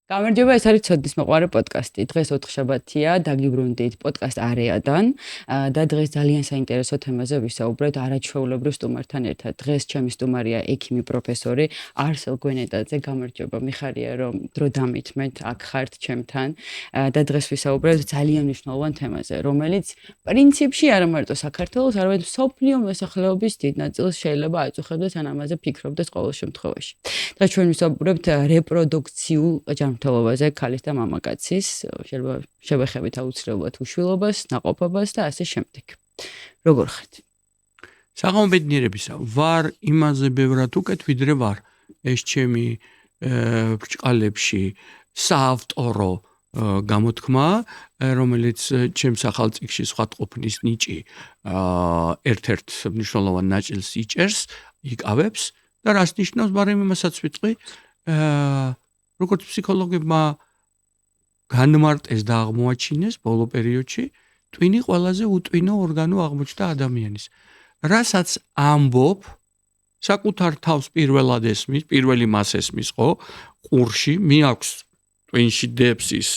გამარჯობა, ეს არის ცოდნის მოყვარე პოდკასტი. დღეს ოთხშაბათია, დაგიბრუნდით პოდკასტ არეადან და დღეს ძალიან საინტერესო თემაზე ვისაუბრეთ არაჩვეულებრივ სტუმართან ერთად. დღეს ჩემი სტუმარია ექიმი პროფესორი არსელ გვენეტაძე. გამარჯობა, მიხარია რომ დრო დამითმეთ, აქ ხართ ჩემთან და დღეს ვისაუბრებთ ძალიან მნიშვნელოვან თემაზე, რომელიც პრინციპში არა მარტო საქართველოს, არამედ მსოფლიო მოსახლეობის დიდ ნაწილს შეიძლება აწუხებდეს ან ამაზე ფიქრობდეს ყოველ შემთხვევაში. დღეს ჩვენ ვისაუბრებთ რეპროდუქციულ ჯანმრთელობაზე ქალის და მამაკაცის, შეიძლება შევეხებით აუცილებლად უშვილობას, ნაყოფობას და ასე შემდეგ. როგორ ხართ? საღამობედნიერებისა ვარ იმაზე ბევრად უკეთ ვიდრე ვარ. ეს ჩემი ბრჭყალებში საავტორო გამოთქმა, რომელიც ჩემს ახალწიგში სხვადყოფნის ნიჭი ერთ-ერთ მნიშვნელოვან ნაწილს იჭერს, იკავებს და რას ნიშნავს, მაგრამ იმასაც ვიტყვი, როგორც ფსიქოლოგებმა განმარტეს და აღმოაჩინეს ბოლო პერიოდში, ტვინი ყველაზე უტვინო ორგანო აღმოჩნდა ადამიანის. რასაც ამბობ, საკუთარ თავს პირველად ესმის, პირველი მას ესმის, ხო? ყურში მიაქვს ტვინში დეპსის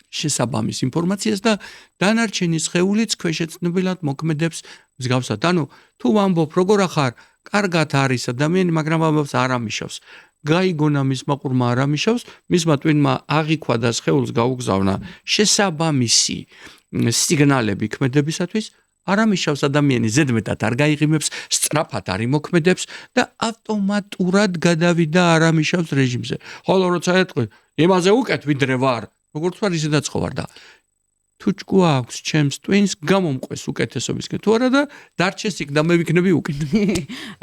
შესაბამის ინფორმაციას და დანარჩენი სხეულიც ქვეშეცნობილად მოქმედებს მსგავსად. ანუ თუ ამბობ, როგორ ახარ, კარგად არის ადამიანი, მაგრამ ამბობს არ ამიშავს. გაიგონა მის მაყურმა არ ამიშავს, მისმა ტვინმა აღიქვა და სხეულს გაუგზავნა შესაბამისი სიგნალები ქმედებისათვის, არ ამიშავს ადამიანი ზედმეტად არ გაიღიმებს, სწრაფად არ იმოქმედებს და ავტომატურად გადავიდა არ ამიშავს რეჟიმზე. ხოლო როცა ეთქვი, იმაზე უკეთ ვიდრე ვარ, როგორც ვარ ისედაც ხო ვარ და თუ ჭკუა აქვს ჩემს ტვინს, გამომყვეს უკეთესობისკენ თუ არა და დარჩეს იქ და მე ვიქნები უკეთ.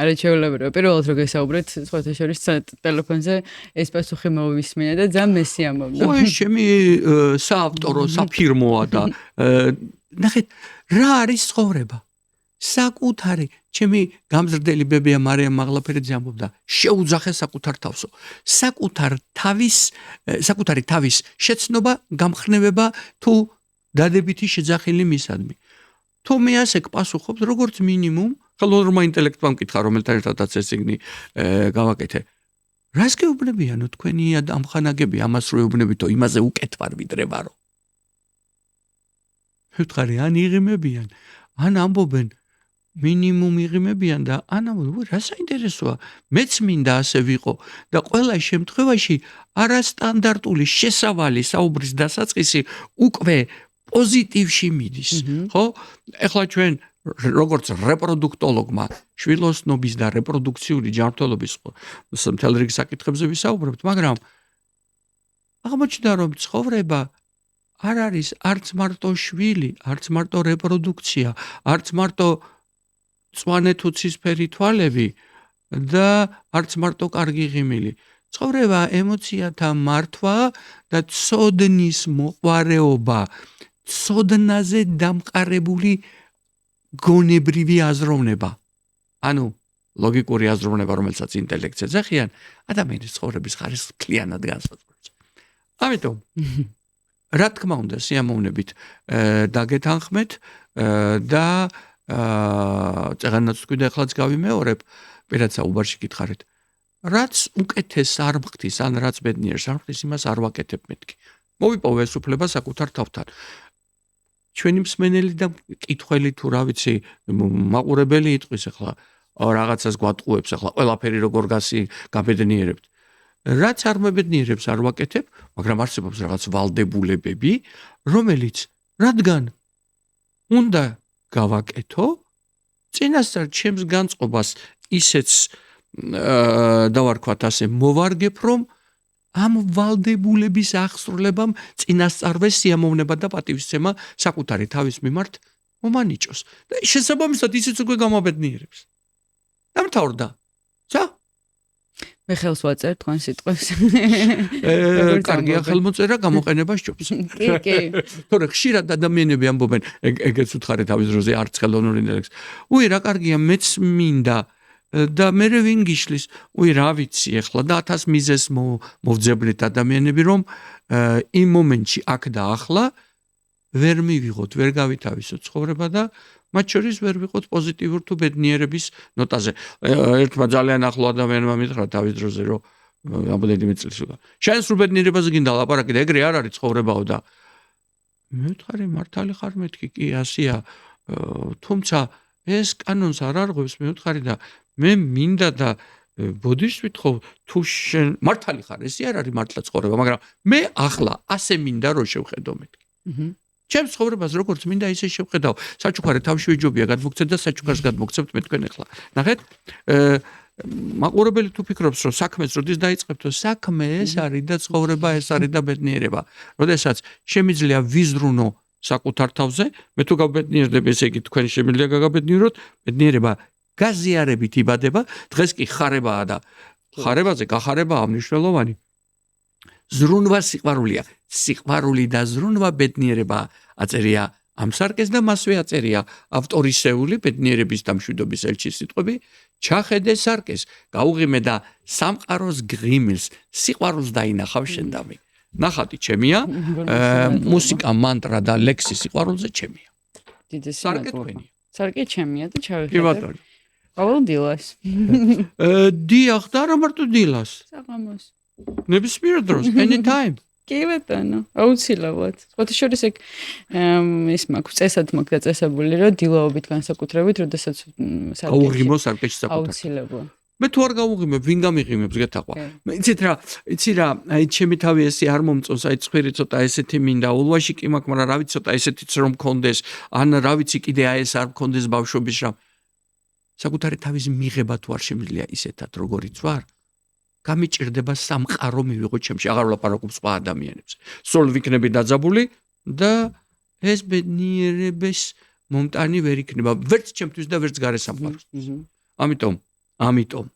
არაჩვეულებრივია. პირველად რო გესაუბრეთ, სხვათა შორის ტელეფონზე ეს პასუხი მოვისმინე და ძალიან მესიამოვნო. ხო, ეს ჩემი საავტორო საფირმოა და ნახეთ, რა არის ცხოვრება? საკუთარი ჩემი გამზრდელი ბებია მარიამ მაღლაფერიძე ამბობდა, შეუძახე საკუთარ თავსო. საკუთარი თავის შეცნობა, გამხნევება თუ დადებითი შეძახილი მისადმი. თუ მე ასე გპასუხობ, როგორც მინიმუმ, ხელოვნურმა ინტელექტმა მკითხა, რომელთან ერთადაც ეს წიგნი გავაკეთე. რას გეუბნებიანო თქვენი ამხანაგები, ამას რო ეუბნებითო, იმაზე უკეთ ვარ ვიდრე ვარო. ვთქარი, ან იღიმებიან, ან ამბობენ, მინიმუმ იღიმებიან და ან ამბობენ, რა საინტერესოა, მეც მინდა ასე ვიყო და ყველა შემთხვევაში არასტანდარტული შესავალი საუბრის დასაწყისი უკვე პოზიტივში მიდის, ხო? ეხლა ჩვენ როგორც რეპროდუქტოლოგმა შვილოსნობის და რეპროდუქციული ჯანმრთელობის მთელ რიგ საკითხებზე ვისაუბრებთ, მაგრამ აღმოჩნდა, რომ ცხოვრება არ არის არც მარტო შვილი, არც მარტო რეპროდუქცია, არც მარტო მწვანე თუ ცისფერი თვალები და არც მარტო კარგი ღიმილი. ცხოვრება ემოციათა მართვა და ცოდნის მოყვარეობა, ცოდნაზე დამყარებული გონებრივი აზროვნება. ანუ ლოგიკური აზროვნება, რომელსაც ინტელექტს ეძახიან, ადამიანის ცხოვრების ხარისხს მთლიანად განსაზღვრავს. ამიტომ რა თქმა უნდა, სიამოვნებით დაგეთანხმეთ და წეღანაც თქვი და ახლაც გავიმეორებ, პირად საუბარში გითხარით. რაც უკეთეს არ მღთის, ან რაც ბედნიერს არ მღთის, იმას არ ვაკეთებ მეთქი. მოვიპოვე ეს უფლება საკუთარ თავთან. ჩვენი მსმენელი და მკითხველი თუ რა ვიცი, მაყურებელი იტყვის ახლა, რაღაცას გვატყუებს ახლა, ყველაფერი როგორ გაბედნიერებთ. რაც არ მებედნიერებს არ ვაკეთებ, მაგრამ არსებობს რაღაც ვალდებულებები, რომელიც რადგან უნდა გავაკეთო, წინასწარ ჩემს განწყობას ისეც დავარქვათ ასე მოვარგებ, რომ ამ ვალდებულების აღსრულებამ წინასწარვე სიამოვნება და პატივისცემა საკუთარი თავის მიმართ მომანიჭოს. და შესაბამისად ისიც უკვე გამაბედნიერებს. დამთავრდა. მე ხელს ვაწერ თქვენ სიტყვებს. კარგია ხელმოწერა გამოყენება სჯობს. კი. თორე ხშირად ადამიანები ამბობენ, ეგეც უთხარით თავის დროზე არც ხელოვნურ ინტელექტს. უი, რა კარგია, მეც მინდა და მე ვინ გიშლის? უი, რა ვიცი, ეხლა და 1000 მიზეს მოვძებნეთ ადამიანები, რომ იმ მომენტში აქ და ახლა ვერ მივიღოთ, ვერ გავითავისოთ ცხოვრება და მათ შორის ვერ ვიყოთ პოზიტიურ თუ ბედნიერების ნოტაზე. ერთმა ძალიან ახლო ადამიანმა მითხრა თავის დროზე, რომ აბოლედიმე წლის უკან. შენ სულ ბედნიერებაზე გინდა ლაპარაკი და ეგრე არ არის ცხოვრებაო და მე ვთხარი მართალი ხარ მეთქი კი ასია თუმცა ეს კანონს არ არღვევს მე ვთხარი და მე მინდა და ბოდიშს ვითხოვ თუ შენ მართალი ხარ ესე არ არის მართლა ცხოვრება მაგრამ მე ახლა ასე მინდა რომ შევხედო მეთქი. ჩემს ცხოვრებას როგორც მინდა ისე შევხედავ. საჩუქარი თავში ვიჯობია გადმოგცემ და საჩუქარს გადმოგცემთ მე თქვენ ახლა. ნახეთ მაყურებელი თუ ფიქრობს რომ საქმეს როდის დაიწყებთო საქმე ეს არის და ცხოვრება ეს არის და ბედნიერება. როდესაც შემიძლია ვიზრუნო საკუთარ თავზე, მე თუ გავბედნიერდები, ესე იგი თქვენ შემიძლია გაგაბედნიეროთ, ბედნიერება გაზიარებით იბადება, დღეს კი ხარებაა და ხარებაზე გახარებაა მნიშვნელოვანი. ზრუნვა სიყვარულია. სიყვარული და ზრუნვა ბედნიერება აწერია ამ სარკეს და მასვე აწერია ავტორისეული ბედნიერების და მშვიდობის ელჩის სიტყვები ჩახედე სარკეს გაუღიმე და სამყაროს ღიმილს სიყვარულს დაინახავ შენდამი. ნახატი ჩემია, მუსიკა, მანტრა და ლექსი სიყვარულზე ჩემია. სარკე თქვენია. სარკე ჩემია და კი ჩავიხედე. ბატონო. ყოველ დილას. დიახ და რა მარტო დილას. საღამოს. ნებისმიერ დროს, anytime. კი ბატონო, აუცილებლად. სხვათა შორის ეგ ის მაქვს წესად მაქვს დაწესებული, რომ დილაობით განსაკუთრებით, როდესაც გაუღიმო სარკეში საკუთარ. აუცილებლად. მე თუ არ გავუღიმებ, ვინ გამიღიმებს გეთახვა. იცით რა, აი ჩემი თავი ესე არ მომწონს, აი ცხვირი ცოტა ესეთი მინდა, ულვაში კი მაქვს, მაგრამ რა ვიცი ცოტა ესეთიც რომ მქონდეს, ან რა ვიცი კიდე აი ეს არ მქონდეს ბავშვობის რა. საკუთარი თავის მიღება თუ არ შემიძლია ისეთად როგორიც ვარ, გამიჭირდება სამყარო მივიღო ჩემში, აღარ ვლაპარაკობ სხვა ადამიანებს. სულ ვიქნები დაძაბული და ეს ბედნიერების მომტანი ვერ იქნება, ვერც ჩემთვის და ვერც გარე სამყაროსთვის. ამიტომ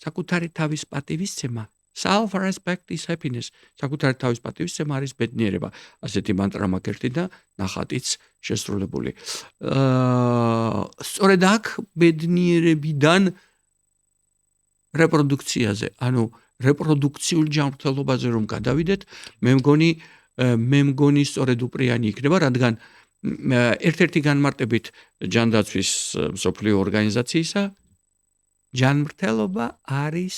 საკუთარი თავის პატივისცემა, self-respect is happiness. საკუთარი თავის პატივისცემა არის ბედნიერება. ასეთი მანტრა მაქვს ერთი და ნახატიც შესრულებული. სწორედ აქ ბედნიერებიდან რეპროდუქციაზე, ანუ რეპროდუქციულ ჯანმრთელობაზე რომ გადავიდეთ, მე მგონი სწორედ უპრიანი იქნება, რადგან ერთ-ერთი განმარტებით ჯანდაცვის მსოფლიო ორგანიზაციისა ჯანმრთელობა არის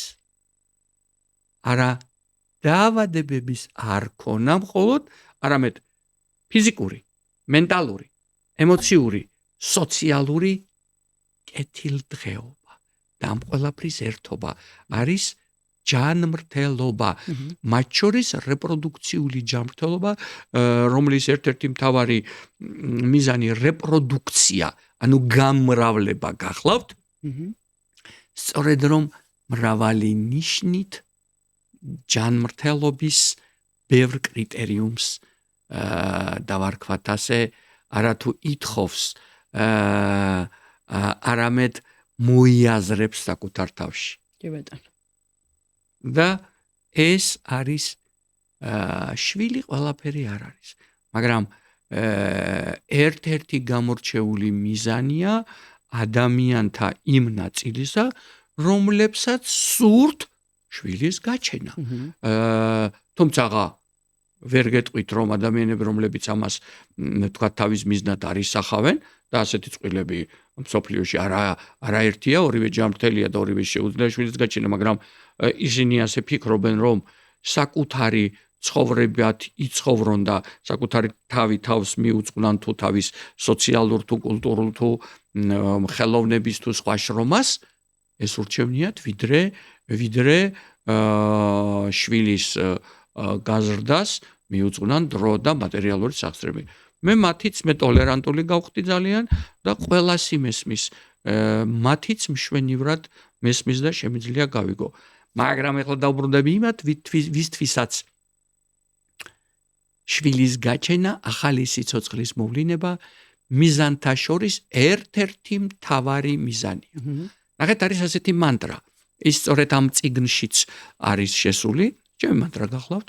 არა დაავადებების არ ქონა მხოლოდ, არამედ ფიზიკური, მენტალური, ემოციური, სოციალური კეთილდღეობა და ამ ყველაფრის ერთობა არის ჯანმრთელობა, მათ შორის რეპროდუქციული ჯანმრთელობა, რომლის ერთ-ერთი მთავარი მიზანი რეპროდუქცია, ანუ გამრავლება გახლავთ, სწორედ რომ მრავალი ნიშნით ჯანმრთელობის ბევრ კრიტერიუმს დავარქვათ ასე, არათუ ითხოვს, არამედ მოიაზრებს საკუთარ თავში. კი ბატონო. და ეს არის შვილი ყველაფერი არ არის, მაგრამ ერთ-ერთი გამორჩეული მიზანია ადამიანთა იმ ნაწილისა, რომლებსაც სურთ შვილის გაჩენა. თუმცა ვერ გეტყვით რომ ადამიანები რომლებიც ამას თქვა თავის მიზნად არისახავენ და ასეთი წყვილები მსოფლიოში არაერთია, ორივე ჯანმრთელია და ორივე შეუძლია შვილის გაჩენა, მაგრამ ისინი ასე ფიქრობენ რომ საკუთარი ცხოვრებად იცხოვრონ და საკუთარი თავი თავს მიუძღვნან თუ თავის სოციალურ თუ კულტურულ თუ ხელოვნების თუ სხვა შრომას, ეს ურჩევნიათ ვიდრე შვილის გაზრდას მიუძღვნან დრო და მატერიალური სახსრები. მე მათიც მე ტოლერანტული გავხდი ძალიან და ყველას იმესმის, მათიც მშვენივრად მესმის და შემიძლია გავიგო. მაგრამ ეხლა დავბრუნდები იმათ, ვისთვისაც შვილის გაჩენა, ახალი სიცოცხლის მოვლინება მიზანთა შორის ერთ-ერთი მთავარი მიზანია. ნახეთ, არის ასეთი მანტრა. ის სწორედ ამ წიგნშიც არის შესული. ჩემი მანტრა გახლავთ.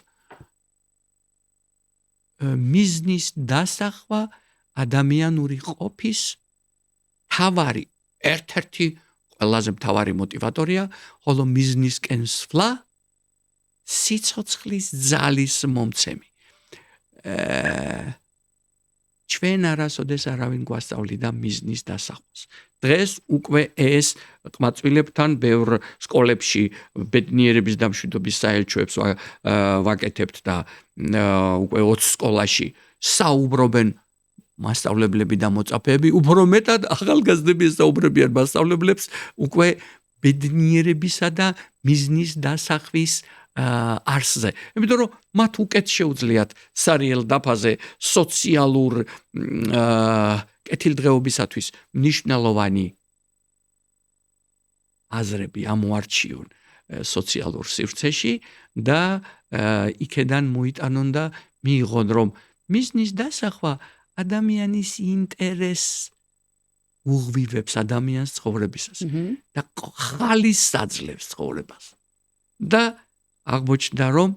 მიზნის დასახვა ადამიანური ყოფის მთავარი, ერთ-ერთი ყველაზე მთავარი მოტივატორია, ხოლო მიზნისკენ სვლა სიცოცხლის ძალის მომცემი. ჩვენ არასოდეს არავინ გვასწავლიდა მიზნის დასახვას. დღეს უკვე ეს ყმაწვილებთან ბევრ სკოლებში ბედნიერების და მშვიდობის საელჩოებს ვაკეთებთ და უკვე 20 სკოლაში საუბრობენ მასწავლებლები და მოწაფეები, უფრო მეტად ახალგაზრდები ესაუბრებიან მასწავლებლებს უკვე ბედნიერებისა და მიზნის დასახვის არსზე. იმიტომ რომ მათ უკეთ შეუძლიათ სარიელ დაფაზე სოციალურ კეთილდღეობისათვის მნიშვნელოვანი აზრები ამოარჩიონ სოციალურ სივრცეში და იქედან მოიტანონ და მიიღონ რომ მიზნის დასახვა ადამიანის ინტერესს უღვივებს ადამიანის ცხოვრებისას და ხალისს აძლევს ცხოვრებას. და აღმოჩნდა რომ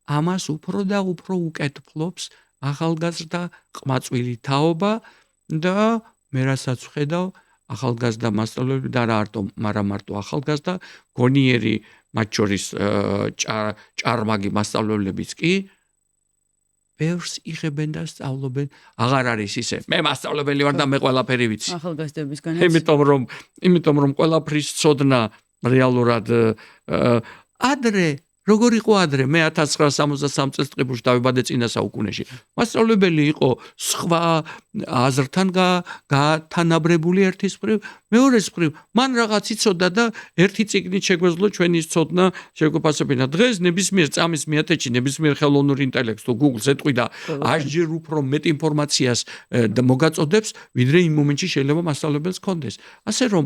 ამას უფრო და უფრო უკეთ ფლობს ახალგაზრდა ყმაწვილი თაობა და მე რასაც ვხედავ ახალგაზრდა მასწავლებლები და არა მარტო ახალგაზრდა გონიერი მათ შორის ჭარმაგი მასწავლებლებიც კი ბევრს იღებენ და სწავლობენ. აღარ არის ისე მე მასწავლებელი ვარ და მე ყველაფერი ვიცი. ახალგაზრდებისგანაც იმიტომ რომ ყველაფრის ცოდნა რეალურად ადრე როგორ იყო ადრე მე 1963 წელს ტყიბულში დავიბადე წინა საუკუნეში. მასწავლებელი იყო სხვა აზრთან გათანაბრებული ერთის მხრივ, მეორეს მხრივ მან რაღაც იცოდა და ერთი წიგნით შეგვეძლო ჩვენი ცოდნა შეგვეფასებინა. დღეს ნებისმიერ წამის მიათეჩი ნებისმიერ ხელოვნურ ინტელექტს თუ Google-ს ეტყვი და 100-ჯერ უფრო მეტ ინფორმაციას მოგაწოდებს, ვიდრე იმ მომენტში შეიძლება მასწავლებელს ჰქონდეს. ასე რომ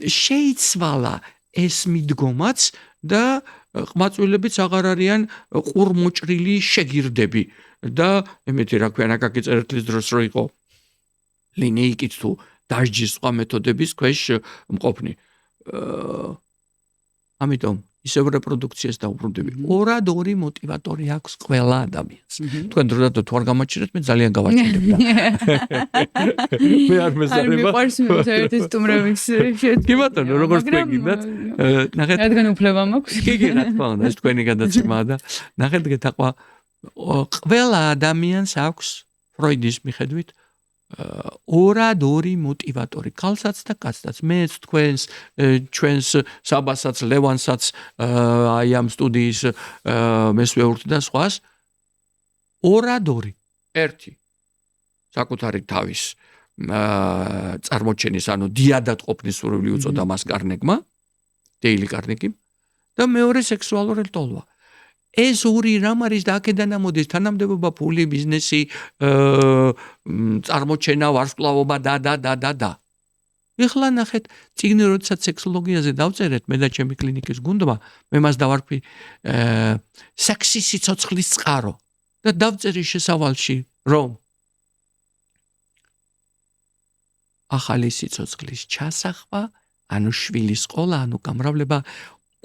შეიცვალა ეს მიდგომაც და ყმაწვილებიც აღარ არიან ყურმოჭრილი შეგირდები და ემეთი რა ქვია ნაკაკი წერეთლის დროს რო იყო ლინეიკით თუ დასჯის სხვა მეთოდების ქვეშ მყოფნი. ამიტომ ისევ რეპროდუქციას დაუბრუნდები. ორადორი მოტივატორი აქვს ყველა ადამიანს. თქვენ დროდადრო თუ არ გამაჩნიეთ, მე ძალიან გავაჩნდებ და. მე არ მეზარება. არ მიყვარს საერთოდ სტუმრების შეცდომა. კი ბატონო, როგორც თქვენ გინდათ. ნახეთ. რადგან უფლება მაქვს. კი, რა თქმა უნდა, ეს თქვენი გადაცემაა და ნახეთ გეთაყვა ყველა ადამიანს აქვს ფროიდის მიხედვით ორადორი მოტივატორი, ქალსაც და კაცსაც. მეც თქვენს, ჩვენს საბასაც, ლევანსაც, აი ამ სტუდიის მესვეურთ და სხვას ორადორი. ერთი საკუთარი თავის წარმოჩენის, ანუ დიადად ყოფნის სურვილი უწოდა მას კარნეგმა, დეილი კარნეგიმ და მეორე სექსუალური ლტოლვა. ეს ორი რამ არის და აქედან ამოდის თანამდებობა, ფული, ბიზნესი, წარმოჩენა, ვარსკვლავობა და. ეხლა ნახეთ, წიგნი როდესაც სექსოლოგიაზე დავწერეთ, მე და ჩემი კლინიკის გუნდმა, მე მას დავარქვი სექსი სიცოცხლის წყარო და დავწერე შესავალში, რომ ახალი სიცოცხლის ჩასახვა, ანუ შვილის ყოლა, ანუ გამრავლება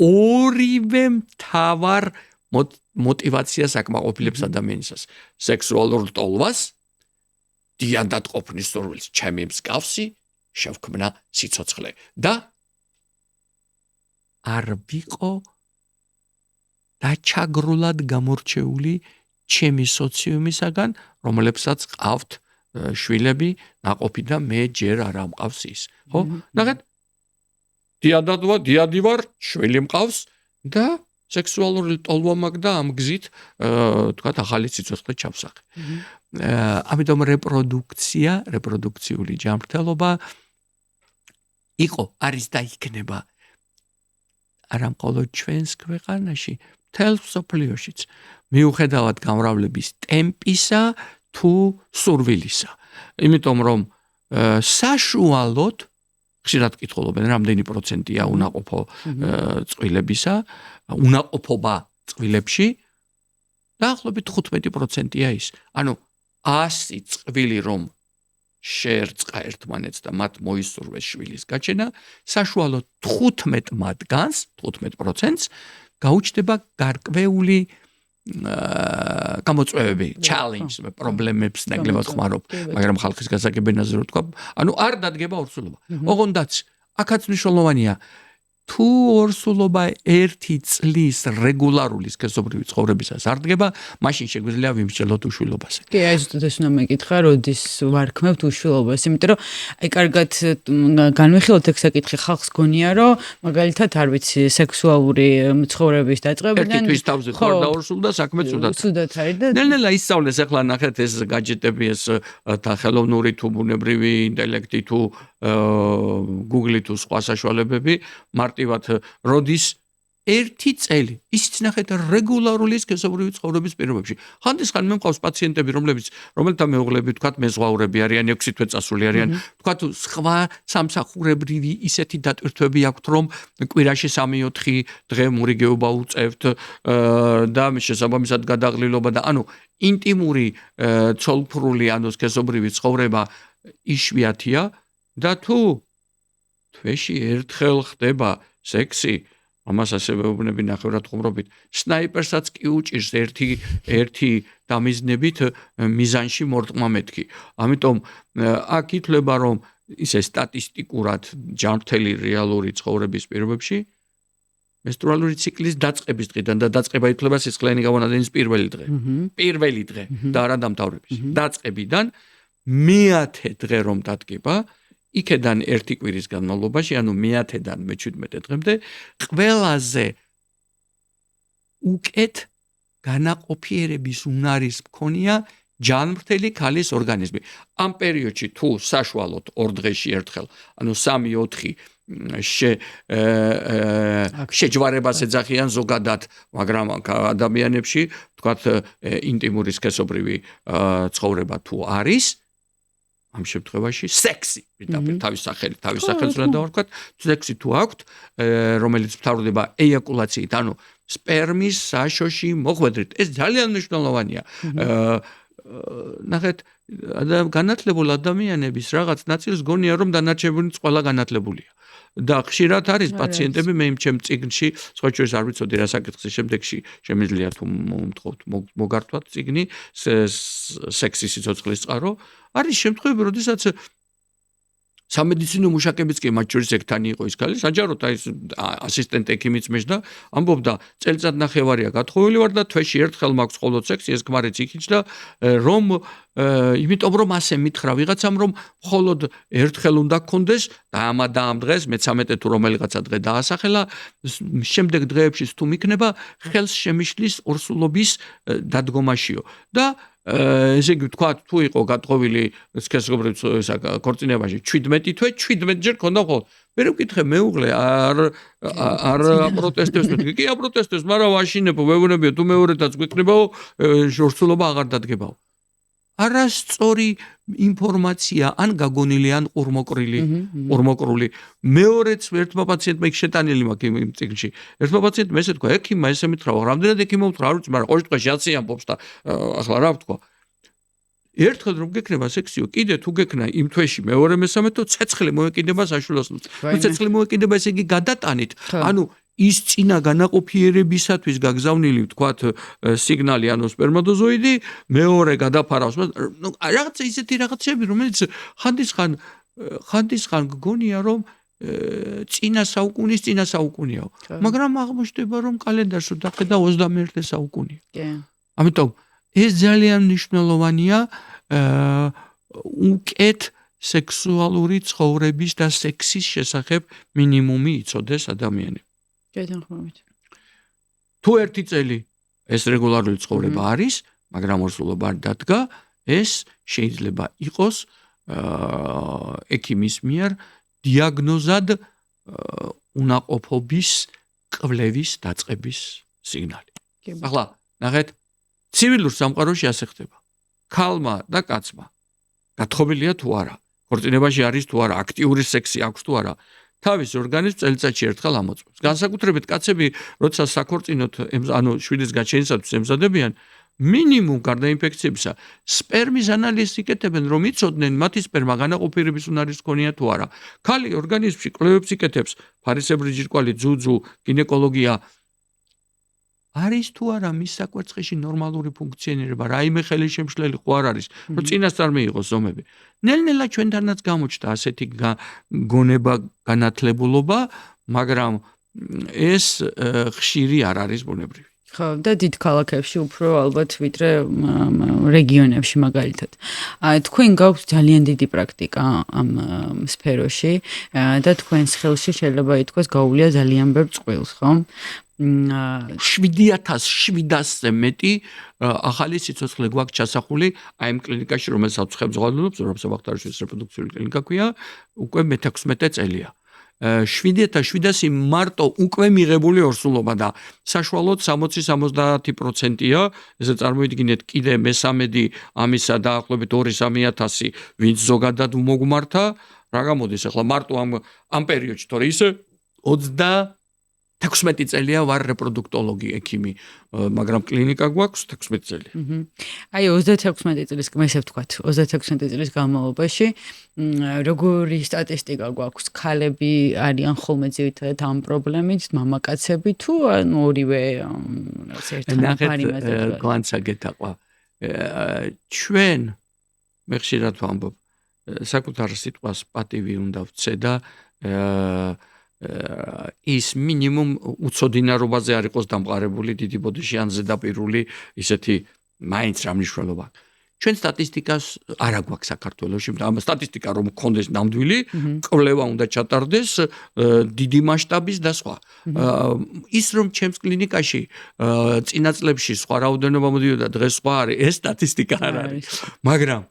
ორივე მთავარ მოტივაციას აკმაყოფილებს ადამიანისას. სექსუალურ ლტოლვას, დიადად ყოფნის სურვილს, ჩემი მსგავსი შევქმნა სიცოცხლე და არ ვიყო დაჩაგრულად გამორჩეული ჩემი სოციუმისაგან, რომლებსაც ყავთ შვილები, ნაყოფი და მე ჯერ არ ამყავს ის. ხო? ნახეთ, დიადი ვარ, შვილი მყავს და სექსუალური ლტოლვა მაქვს და ამ გზით თქვათ ახალი სიცოცხლე ჩავსახე. ამიტომ რეპროდუქციული ჯანმრთელობა არის და იქნება არა მხოლოდ ჩვენს ქვეყანაში, მთელ მსოფლიოშიც, მიუხედავად გამრავლების ტემპისა თუ სურვილისა. იმიტომ რომ საშუალოდ ხშირად კითხულობენ, რამდენი პროცენტია უნაყოფო წყვილებისა, უნაყოფობა წყვილებში, დაახლოებით 15%-ია ის. ანუ 100 წყვილი რომ შეერწყა ერთმანეთს და მათ მოისურვეს შვილის გაჩენა, საშუალოდ 15 მათგანს, 15%-ს გაუჩნდება გარკვეული გამოწვევები, challenge, პრობლემებს ნაკლებად ხმარობ, მაგრამ ხალხის გასაგებენაზე რო თქვა, ანუ არ დადგება ორსულობა. ოღონდაც, აქაც მნიშვნელოვანია, თუ ორსულობა 1 წლის რეგულარული სქესობრივი ცხოვრებისას არ დგება, მაშინ შეგვიძლია ვიმსჯელოთ უშვილობაზე. კი, აი ზუსტად ეს უნდა მეკითხა, როდის ვარქმევთ უშვილობას, იმიტომ რომ აი კარგად განვიხილოთ ეგ საკითხი, ხალხს გონია, რომ მაგალითად არ ვიცი, სექსუალური ცხოვრების დაწყებიდან ერთი თვის თავზე ხო არ დაორსულდა, საქმე ცუდად. ცუდად არის და ნელ-ნელა ისწავლეს, ახლა ნახეთ ეს გაჯეტები, ეს ხელოვნური თუ ბუნებრივი ინტელექტი თუ Google თუ სხვა საშუალებები მარტივად როდის 1 წელი ისიც ნახეთ რეგულარული სქესობრივი ცხოვრების პირობებში. ხანდისხან მე მყავს პაციენტები, რომელთა მეუღლები თქვათ მეზღვაურები არიან, 6 თვე წასული არიან, თქვათ სხვა სამსახურებრივი ისეთი დატვირთვები აქვთ, რომ კვირაში 3-4 დღე მურიგეობა უწევთ და შესაბამისად გადაღლილობა და ანუ ინტიმური ცოლფრული ანუ სქესობრივი ცხოვრება იშვიათია და თუ თვეში ერთხელ ხდება სექსი, ამას ასევე უბნები ნახევრად ხუმრობით, სნაიპერსაც კი უჭირს ერთი დამიზნებით მიზანში მორტყმა მეთქი. ამიტომ აქ ითვლება, რომ ისე სტატისტიკურად ჯანმრთელი რეალური ცხოვრების პირობებში მენსტრუალური ციკლის დაწყების დღიდან და დაწყება ითვლება სისხლიანი გამონადენის პირველი დღე და არა დამთავრების. დაწყებიდან მე-10 დღე რომ დადგება, იქედან 1 კვირის განმავლობაში, ანუ მე-10-დან მე-17 დღემდე, ყველაზე უკეთ განაყოფიერების უნარის მქონია ჯანმრთელი ქალის ორგანიზმი. ამ პერიოდში თუ საშუალოდ 2 დღეში ერთხელ, ანუ 3-4 შეჯვარებას ეძახიან ზოგადად, მაგრამ ადამიანებში, თქვათ, ინტიმური სქესობრივი ცხოვრება თუ არის, ამ შემთხვევაში სექსი, თავის სახელს უნდა დავარქვათ, სექსი თუ აქვთ, რომელიც მთავრდება ეიაკულაციით, ანუ სპერმის საშოში მოხვედრით, ეს ძალიან მნიშვნელოვანია. ნახეთ, განათლებულ ადამიანების რაღაც ნაწილს გონია, რომ დანარჩენიც ყველა განათლებულია. და ხშირად არის პაციენტები, მე იმ ჩემ წიგნში, სხვა შორის არ ვიცოდი რა საკითხის შემდეგში შემიძლია თუ მომთხოვთ მოგართვათ წიგნი სექსის სიცოცხლის წყარო, არის შემთხვევები, როდესაც სამედიცინო მუშაკებიც კი მათ შორის ეგთანი იყო ის ქალი, საჯაროდ აი ასისტენტ ექიმიც მეშდა, ამბობდა წელიწად ნახევარია გათხოვილი ვარ და თვეში ერთხელ მაქვს მხოლოდ სექსი, ეს ქმარიც იქიჩდა, რომ იმიტომ რომ ასე მითხრა ვიღაცამ, რომ მხოლოდ ერთხელ უნდა გქონდეს და ამ დღეს მე-13 თუ რომელიღაცა დღე დაასახელა, შემდეგ დღეებში თუ მიქნება ხელს შემიშლის ორსულობის დადგომაშიო და ესე იგი თქვა თუ იყო გათხოვილი სქესობრივ ქორწინებაში 17 თვე 17 ჯერ ქონდა ხოლმე მე ვკითხე მეუღლე არ აპროტესტებს მეთქი კი აპროტესტებს მაგრამ ვაშინებო ვეუბნებიო თუ მეორედაც გვიქნებაო ორსულობა აღარ დადგებაო არასწორი ინფორმაცია ან გაგონილი ან ორმოკრული მეორეც ერთმა პაციენტმა იქ შეტანილი მაქვს იმ წიგნში ერთმა პაციენტმა ესე თქვა ექიმმა ესე მითხრა რამდენად ექიმმა უთხრა არ ვიცი მაგრამ ყოველ შემთხვევაში აცი ამბობს და ახლა რა ვთქვა ერთხელ რომ გექნება სექსიო კიდე თუ გექნა იმ თვეში მეორე მესამედო ცეცხლი მოეკიდება საშვილოს ნუ ცეცხლი მოეკიდება ესე იგი გადატანით ანუ ის წინა განაყოფიერებისათვის გაგზავნილი ვთქვათ სიგნალი ანუ სპერმატოზოიდი მეორე გადაფარავს ნუ რაღაცა ისეთი რაღაცები რომელიც ხანდისხან გგონია რომ წინა საუკუნეაო მაგრამ აღმოჩნდება რომ კალენდარში დახედა 21 საუკუნეა ამიტომ ეს ძალიან მნიშვნელოვანია უკეთ სექსუალური ცხოვრების და სექსის შესახებ მინიმუმი იცოდეს ადამიანები თუ ერთი წელი ეს რეგულარული ცხოვრება არის, მაგრამ ორსულობა არ დადგა, ეს შეიძლება იყოს ექიმის მიერ დიაგნოზად უნაყოფობის კვლევის დაწყების სიგნალი. ახლა, ნახეთ, ცივილურ სამყაროში ასე ხდება. ქალმა და კაცმა გათხოვილია თუ არა, ქორწინებაში არის თუ არა, აქტიური სექსი აქვს თუ არა, თავის ორგანიზმს წელიწადში ერთხელ ამოწმებს. განსაკუთრებით კაცები, როცა საქორწინოთ, ანუ შვილის გაჩენისათვის ემზადებიან, მინიმუმ გარდა ინფექციებისა, სპერმის ანალიზს იკეთებენ, რომ იცოდნენ მათი სპერმა განაყოფიერების უნარის მქონია თუ არა. ქალი ორგანიზმში კვლევებს იკეთებს, ფარისებრი ჯირკვალი, ძუძუ, გინეკოლოგია არის თუ არა მის საკვერცხეში ნორმალური ფუნქციონირება, რაიმე ხელისშემშლელი ხო არ არის, რომ წინასწარ მიიღოს ზომები. ნელ-ნელა ჩვენთანაც გამოჩნდა ასეთი გონება, განათლებულობა, მაგრამ ეს ხშირი არ არის ბუნებრივი. ხო, და დიდ ქალაქებში უფრო ალბათ ვიდრე რეგიონებში მაგალითად. თქვენ გაქვთ ძალიან დიდი პრაქტიკა ამ სფეროში და თქვენს ხელში შეიძლება ითქვას გაუვლია ძალიან ბევრ წყვილს, ხო? 7700-ზე მეტი ახალი სიცოცხლე გვაქვს ჩასახული აი ამ კლინიკაში, რომელსაც ხელმძღვანელობს ზურაბ საბახტარიშვილის რეპროდუქციული კლინიკა ქვია, უკვე მე-16 წელია. 7700 მარტო უკვე მიღებული ორსულობა და საშუალოდ 60-70%-ია, ესე წარმოიდგინეთ კიდე მე-13 ამისა დაახლოებით 2-3000 ვინც ზოგადად მოგმართა, რა გამოდის ახლა მარტო ამ პერიოდში, თორე ისე 16 წელია ვარ რეპროდუქტოლოგი, ექიმი, მაგრამ კლინიკა გვაქვს 16 წელი. აი 36 წლის, ესე ვთქვათ, 36 წლის განმავლობაში როგორი სტატისტიკა გვაქვს? ქალები არიან ხოლმე ძირითადად ამ პრობლემით, მამაკაცები თუ ორივე ერთად პარიმეტრად? განცა გეთაყვა. ჩვენ მე ხშირად ვამბობ, საკუთარ სიტყვას პატივი უნდა ვცე და ის მინიმუმ უცოდინარობაზე არ იყოს დამყარებული დიდი ბოდიში ან ზედაპირული ისეთი მაინც რა მნიშვნელობა. ჩვენ სტატისტიკას არ აგვაქვს საქართველოში, ამ სტატისტიკა რომ გქონდეს ნამდვილი, კვლევა უნდა ჩატარდეს დიდი მასშტაბის და სხვა. ის რომ ჩემს კლინიკაში წინა წლებში სხვა რაოდენობა მოდიოდა, დღეს სხვა არის, ეს სტატისტიკა არ არის. მაგრამ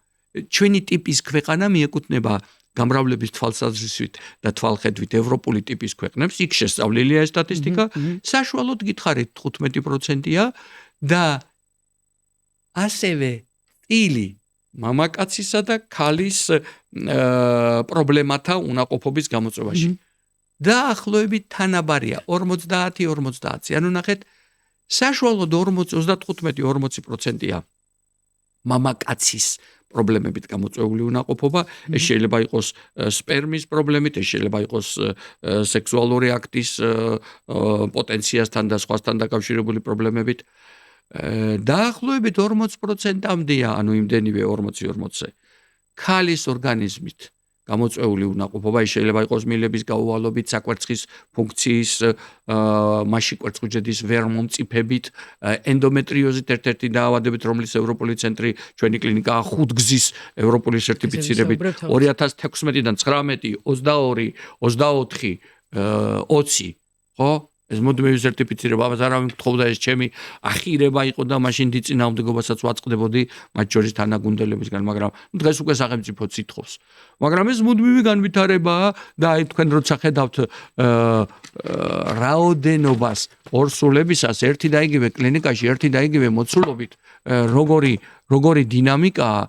ჩვენი ტიპის ქვეყანა მიეკუთვნება გამრავლების თვალსაზრისით და თვალხედვით ევროპული ტიპის ქვეყნებს, იქ შესწავლილია ეს სტატისტიკა, საშუალოდ გითხარით 15%-ია და ასევე სტილი მამაკაცისა და ქალის პრობლემათა უნაყოფობის გამოწვევაში. დაახლოებით თანაბარია 50-50. ანუ ნახეთ, საშუალოდ 35-40%-ია მამაკაცის პრობლემებით გამოწვეული უნაყოფობა, ეს შეიძლება იყოს სპერმის პრობლემით, ეს შეიძლება იყოს სექსუალური აქტის პოტენციასთან და სხვასთან დაკავშირებული პრობლემებით. დაახლოებით 40%-მდეა, ანუ იმდენივე 40-40-ზე ქალის ორგანიზმით გამოწვეული უნაყოფობა, ეს შეიძლება იყოს მილების გაუვალობით, საკვერცხის ფუნქციის, მასში კვერცხუჯედის ვერმომწიფებით, ენდომეტრიოზით ერთ-ერთი დაავადებით, რომლის ევროპული ცენტრი ჩვენი კლინიკა 5 გზის ევროპული სერტიფიცირებით 2016-დან 19, 22, 24, 20, ხო? ეს მუდმივი სერტიფიცირება, ამას არავინ გთხოვდა, ეს ჩემი ახირება იყო და მაშინ დიწინააღმდეგობასაც ვაწყდებოდი მათ შორის თანაგუნდელებისგან, მაგრამ დღეს უკვე სახელმწიფოც ითხოვს. მაგრამ ეს მუდმივი განვითარებაა და აი თქვენ როცა ხედავთ რაოდენობას ორსულებისას ერთი და იგივე კლინიკაში, ერთი და იგივე მოცულობით, როგორი დინამიკაა,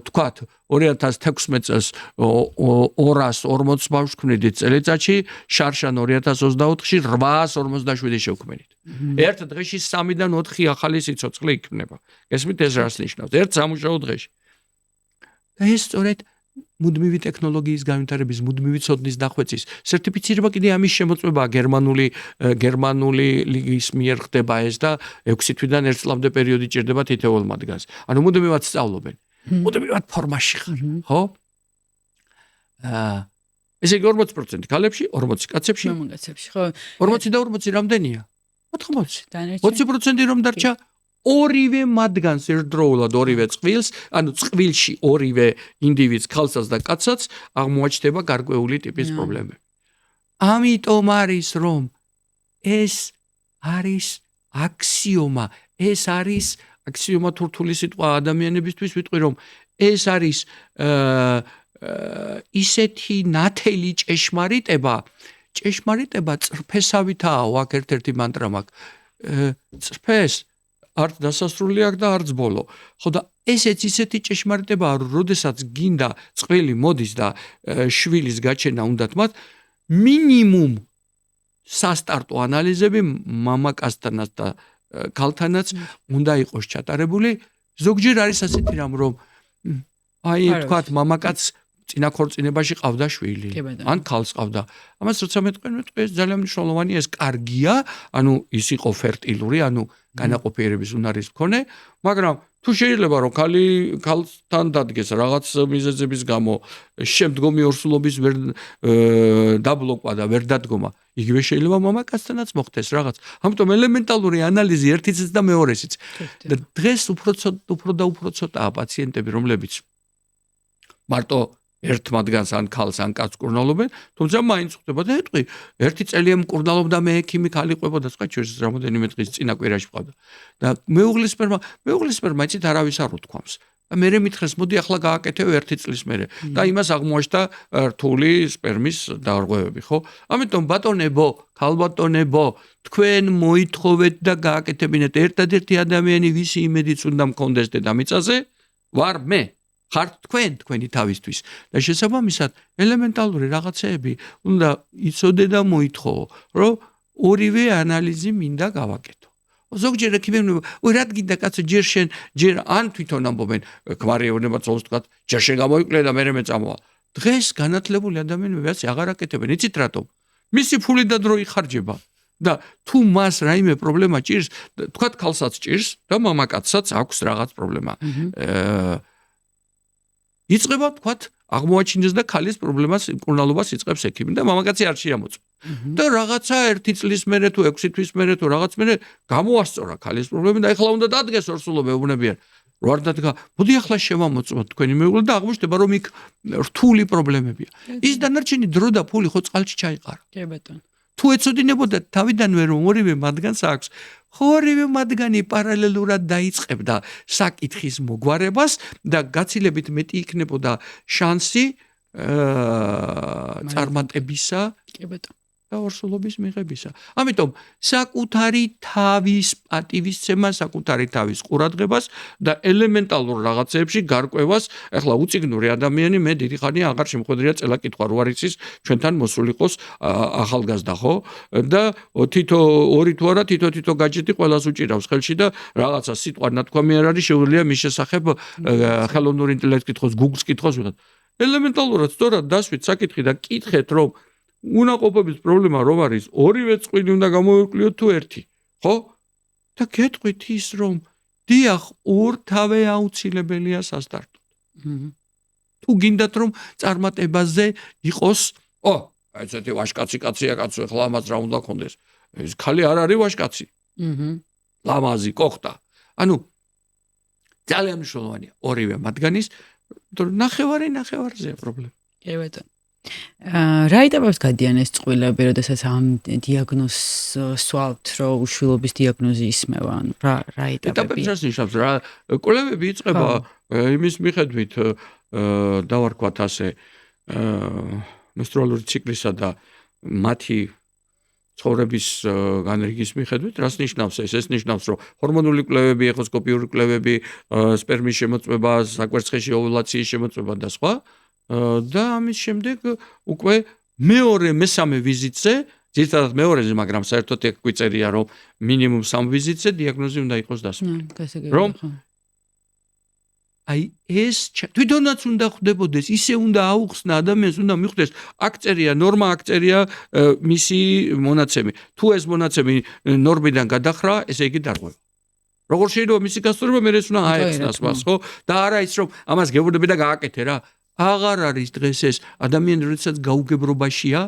თქვათ 2016 წელს 240 ბავშვს ვქმნიდით წელიწადში, შარშან 2024-ში 857 შევქმნით. ერთ დღეში 3-დან 4 ახალი სიცოცხლე იქმნება. გესმით ეს რას ნიშნავს? ერთ სამუშაო დღეში. და ეს სწორედ მუდმივი ტექნოლოგიის განვითარების, მუდმივი ცოდნის დახვეწის სერტიფიცირება კიდე ამის შემოწმებაა გერმანული ლიგის მიერ ხდება ეს და 6 თვიდან 1 წლამდე პერიოდი ჭირდება თითოეულ მათგანს. ანუ მუდმივად სწავლობენ. მუდმივად ფორმაში ხარ, ხო? ესე იგი 40% ქალებში, 40 კაცებში. მამაკაცებში, ხო? 40 და 40 რამდენია? 80. დანარჩენი 20% რომ დარჩა ორივე მათგანს ერთდროულად ორივე წყვილს, ანუ წყვილში ორივე ინდივიდს, ქალსაც და კაცსაც აღმოაჩნდება გარკვეული ტიპის პრობლემები. ამიტომ არის რომ ეს არის აქსიომა, ეს არის აქსიომა თურთული სიტყვა ადამიანებისთვის ვიტყვი რომ ეს არის ისეთი ნათელი ჭეშმარიტება წრფესავითაა აქ ერთ-ერთი მანტრა მაქვს. წრფეს არც დასასრული აქვს და არც ბოლო. ხო და ესეც ისეთი ჭეშმარიტებაა, რომ როდესაც გინდა წყვილი მოდის და შვილის გაჩენა უნდათ მათ, მინიმუმ სასტარტო ანალიზები მამაკაცთანაც და ქალთანაც უნდა იყოს ჩატარებული. ზოგჯერ არის ასეთი რამ, რომ აი თქვათ მამაკაც წინა ქორწინებაში ყავდა შვილი, ან ქალს ყავდა. ამას როცა მეტყვენ, ეს ძალიან მნიშვნელოვანია, ეს კარგია, ანუ ის იყო ფერტილური, ანუ განაყოფიერების უნარის მქონე, მაგრამ თუ შეიძლება რომ ქალთან დადგეს რაღაც მიზეზების გამო, შემდგომი ორსულობის ვერ დაბლოკვა და ვერ დადგომა, იგივე შეიძლება მამაკაცთანაც მოხდეს რაღაც. ამიტომ ელემენტალური ანალიზი ერთიციც და მეორესიც. და დღეს უფრო და უფრო ცოტაა პაციენტები, რომლებიც მარტო ერთ მათგანს ან ქალს ან კაცს კურნალობენ, თუმცა მაინც ხვდება და ეტყვი, ერთი წელია მკურნალობდა მე ექიმი ქალი ყვებოდა, სხვაჩვენს რამოდენიმე დღის წინა კვირაში ვყავდა. და მეუღლისპერმა იცით არავის არ უთქვამს. და მე მითხრეს, მოდი ახლა გააკეთებ 1 წლის მერე და იმას აღმოაჩნდა რთული სპერმის დარღვევები, ხო? ამიტომ ბატონებო, ქალბატონებო, თქვენ მოითხოვეთ და გააკეთებინეთ ერთადერთი ადამიანი, ვისი იმედიც უნდა მქონდეს დედამიწაზე, ვარ მე. ხართ თქვენი თავისთვის და შესაბამისად ელემენტალური რაღაცეები უნდა იცოდე და მოითხოვო, რომ ორივე ანალიზი მინდა გავაკეთო. ზოგჯერ ექიმები, რა გინდა კაცო, ჯერ ან თვითონ ამბობენ, ქმარი ეუბნება წოლს თქვა, ჯერ შენ გამოიკლე და მე მეწამოვა. დღეს განათლებული ადამიანები ასე აღარ აკეთებენ, იცით რატომ? მისი ფული და დრო იხარჯება. და თუ მას რაიმე პრობლემა ჭირს, თქვა ქალსაც ჭირს და მამაკაცსაც აქვს რაღაც პრობლემა. იწყება თქვათ აღმოაჩინეს და ქალის პრობლემას მკურნალობას იწყებს ექიმი და მამაკაცი არ შეამოწმ. და რაღაცა 1 წლის მერე თუ 6 თვის მერე თუ რაღაც მერე გამოასწორა ქალის პრობლემა და ეხლა უნდა დადგეს ორსულო მეუბნებიან. რო არ დადგა, მოდი ახლა შევამოწმოთ თქვენი მეუღლე და აღმოჩნდება რომ იქ რთული პრობლემებია. ის დანარჩენი დრო და ფული ხო წყალში ჩაიყარა. კი ბატონო. თუ ეცოდინებოდათ თავიდანვე რომ ორივე მათგანს აქვს, ხო ორივე მათგანი პარალელურად დაიწყებდა საკითხის მოგვარებას და გაცილებით მეტი იქნებოდა შანსი წარმატებისა კი ბატონო. და ორსულობის მიღებისა. ამიტომ საკუთარი თავის პატივისცემა, საკუთარი თავის ყურადღებას და ელემენტალურ რაღაცეებში გარკვევას, ახლა უციგნური ადამიანი მე დიდი ხანია აღარ შემოხვედრია წელა კითხვა, რო არ იცის ჩვენთან მოსულიყოს ახალგაზრდა, ხო? და თითო ორი თუ არა თითო გაჯეტი ყველას უჭირავს ხელში და რაღაცა სიტყვა ნათქვამი არ არის, შეუძლია მის შესახებ ხელოვნური ინტელექტს კითხოს, Google-ს კითხოს ვიღაც. ელემენტალურად სწორად დასვით საკითხი და კითხეთ, რომ უნაყოფობის პრობლემა რომ არის, ორივე წყვილი უნდა გამოიკვლიოთ თუ ერთი, ხო? და გეტყვით ის, რომ დიახ, ორთავე აუცილებელია სასტარტოდ. თუ გინდათ რომ წარმატებაზე იყოს, ესეთი ვაშკაცი კაცია კაცო, ახლა ამას რა უნდა კონდეს? ეს ქალი არ არის ვაშკაცი. ლამაზი, კოხტა. ანუ ძალიან მნიშვნელოვანია ორივე მათგანის ნახევარზე პრობლემა. კი ბატონო. რა ეტაპებს გადიან ეს წყვილები, როდესაც ამ დიაგნოზს სვავთ, რომ უშვილობის დიაგნოზი ისმევა, ანუ რა ეტაპები? ეტაპებს ნიშნავს რა, კვლევები იწყება იმის მიხედვით, დავარქვათ ასე, menstruალური ციკლისა და მათი ცხოვრების განრიგის მიხედვით, რას ნიშნავს ეს? ეს ნიშნავს, რომ ჰორმონული კვლევები, ეხოსკოპიური კვლევები, სპერმის შემოწმება, საკვერცხეში ოვულაციის შემოწმება და სხვა. და ამის შემდეგ უკვე მესამე ვიზიტზე, ძირითადად მეორეზე, მაგრამ საერთოდ ეგ გვიწერია, რომ მინიმუმ 3 ვიზიტზე დიაგნოზი უნდა იყოს დასმული. რომ აი ეს თვითონაც უნდა ხვდებოდეს, ისე უნდა აუხსნა ადამიანს, უნდა მიხვდეს, აქ წერია ნორმა, აქ წერია მისი მონაცემი. თუ ეს მონაცემი ნორმიდან გადახრა, ესე იგი დარღვევა. როგორ შეიძლება მისი გასწორება, მე ეს უნდა აეხსნას მას, ხო? და არა ის რომ ამას გეუბნები და გააკეთე რა. აღარ არის დღეს ეს ადამიანი, როდესაც გაუგებრობაშია,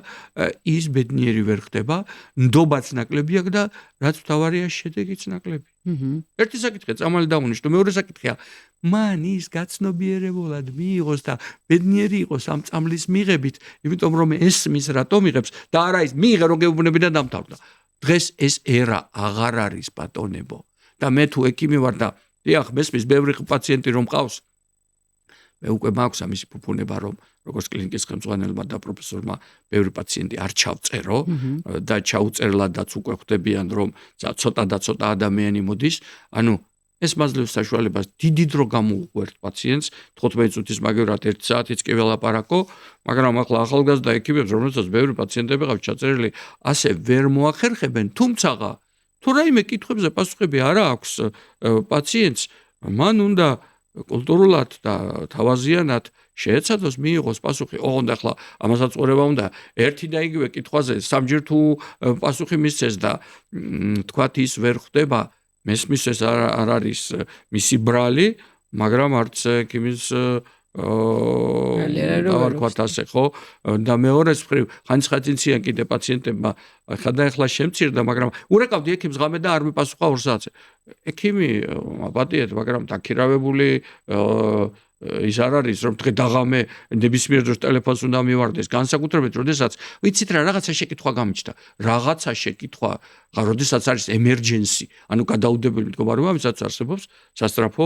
ის ბედნიერი ვერ ხდება, ნდობაც ნაკლები აქვს და რაც მთავარია, შედეგიც ნაკლები. ერთი საკითხია, წამალი დავუნიშნო, მეორე საკითხია, მან ის გაცნობიერებულად მიიღოს და ბედნიერი იყოს ამ წამლის მიღებით, იმიტომ რომ ესმის რატომ იღებს და არა ის მიიღე რომ გეუბნები და დამთავრდა. დღეს ეს ერა აღარ არის ბატონებო. და მე თუ ექიმი ვარ და დიახ, მესმის ბევრი პაციენტი რომ ყავს, მე უკვე მაქვს ამისი ფუფუნება, რომ როგორც კლინიკის ხელმძღვანელმა და პროფესორმა ბევრი პაციენტი არ ჩავწერო და ჩაუწერლადაც უკვე ხვდებიან, რომ ცოტა ადამიანი მოდის, ანუ ეს მაძლევს საშუალებას დიდი დრო გამოუყვერთ პაციენტს, 15 წუთის მაგევრად 1 საათიც კი ველაპარაკო, მაგრამ ახლა ახალგაზრდა ექიმებს, რომელსაც ბევრი პაციენტები ყავს ჩაწერილი, ასე ვერ მოახერხებენ, თუმცა თუ რაიმე კითხვებზე პასუხები არ აქვს პაციენტს, მან უნდა კულტურულად და თავაზიანად შეეცადოს მიიღოს პასუხი. ოღონდ ახლა ამასაც ყურება უნდა ერთი და იგივე კითხვაზე სამჯერ თუ პასუხი მისცეს და თქვათ ის ვერ ხდება, მესმის ეს არ არის მისი ბრალი, მაგრამ არც ექიმის დავარქვათ ასე, ხო? და მეორეს მხრივ, ხანცხაძინციან კიდე პაციენტებმა ხადაეხლა შემცირდა, მაგრამ ურეკავდი ექიმს ღამე და არ მიპასუხა 2 საათზე. ექიმი აპატიეთ, მაგრამ დაქირავებული ის არ არის, რომ დღე დაღამე ნებისმიერ დროს ტელეფონს უნდა მივარდეს, განსაკუთრებით, როდესაც ვიცით რა, რაღაცა შეკითხვა გამიჩნდა. რაღაცა შეკითხვა, როდესაც არის emergency, ანუ გადაუდებელი მდგომარეობა, ამისაც არსებობს სასწრაფო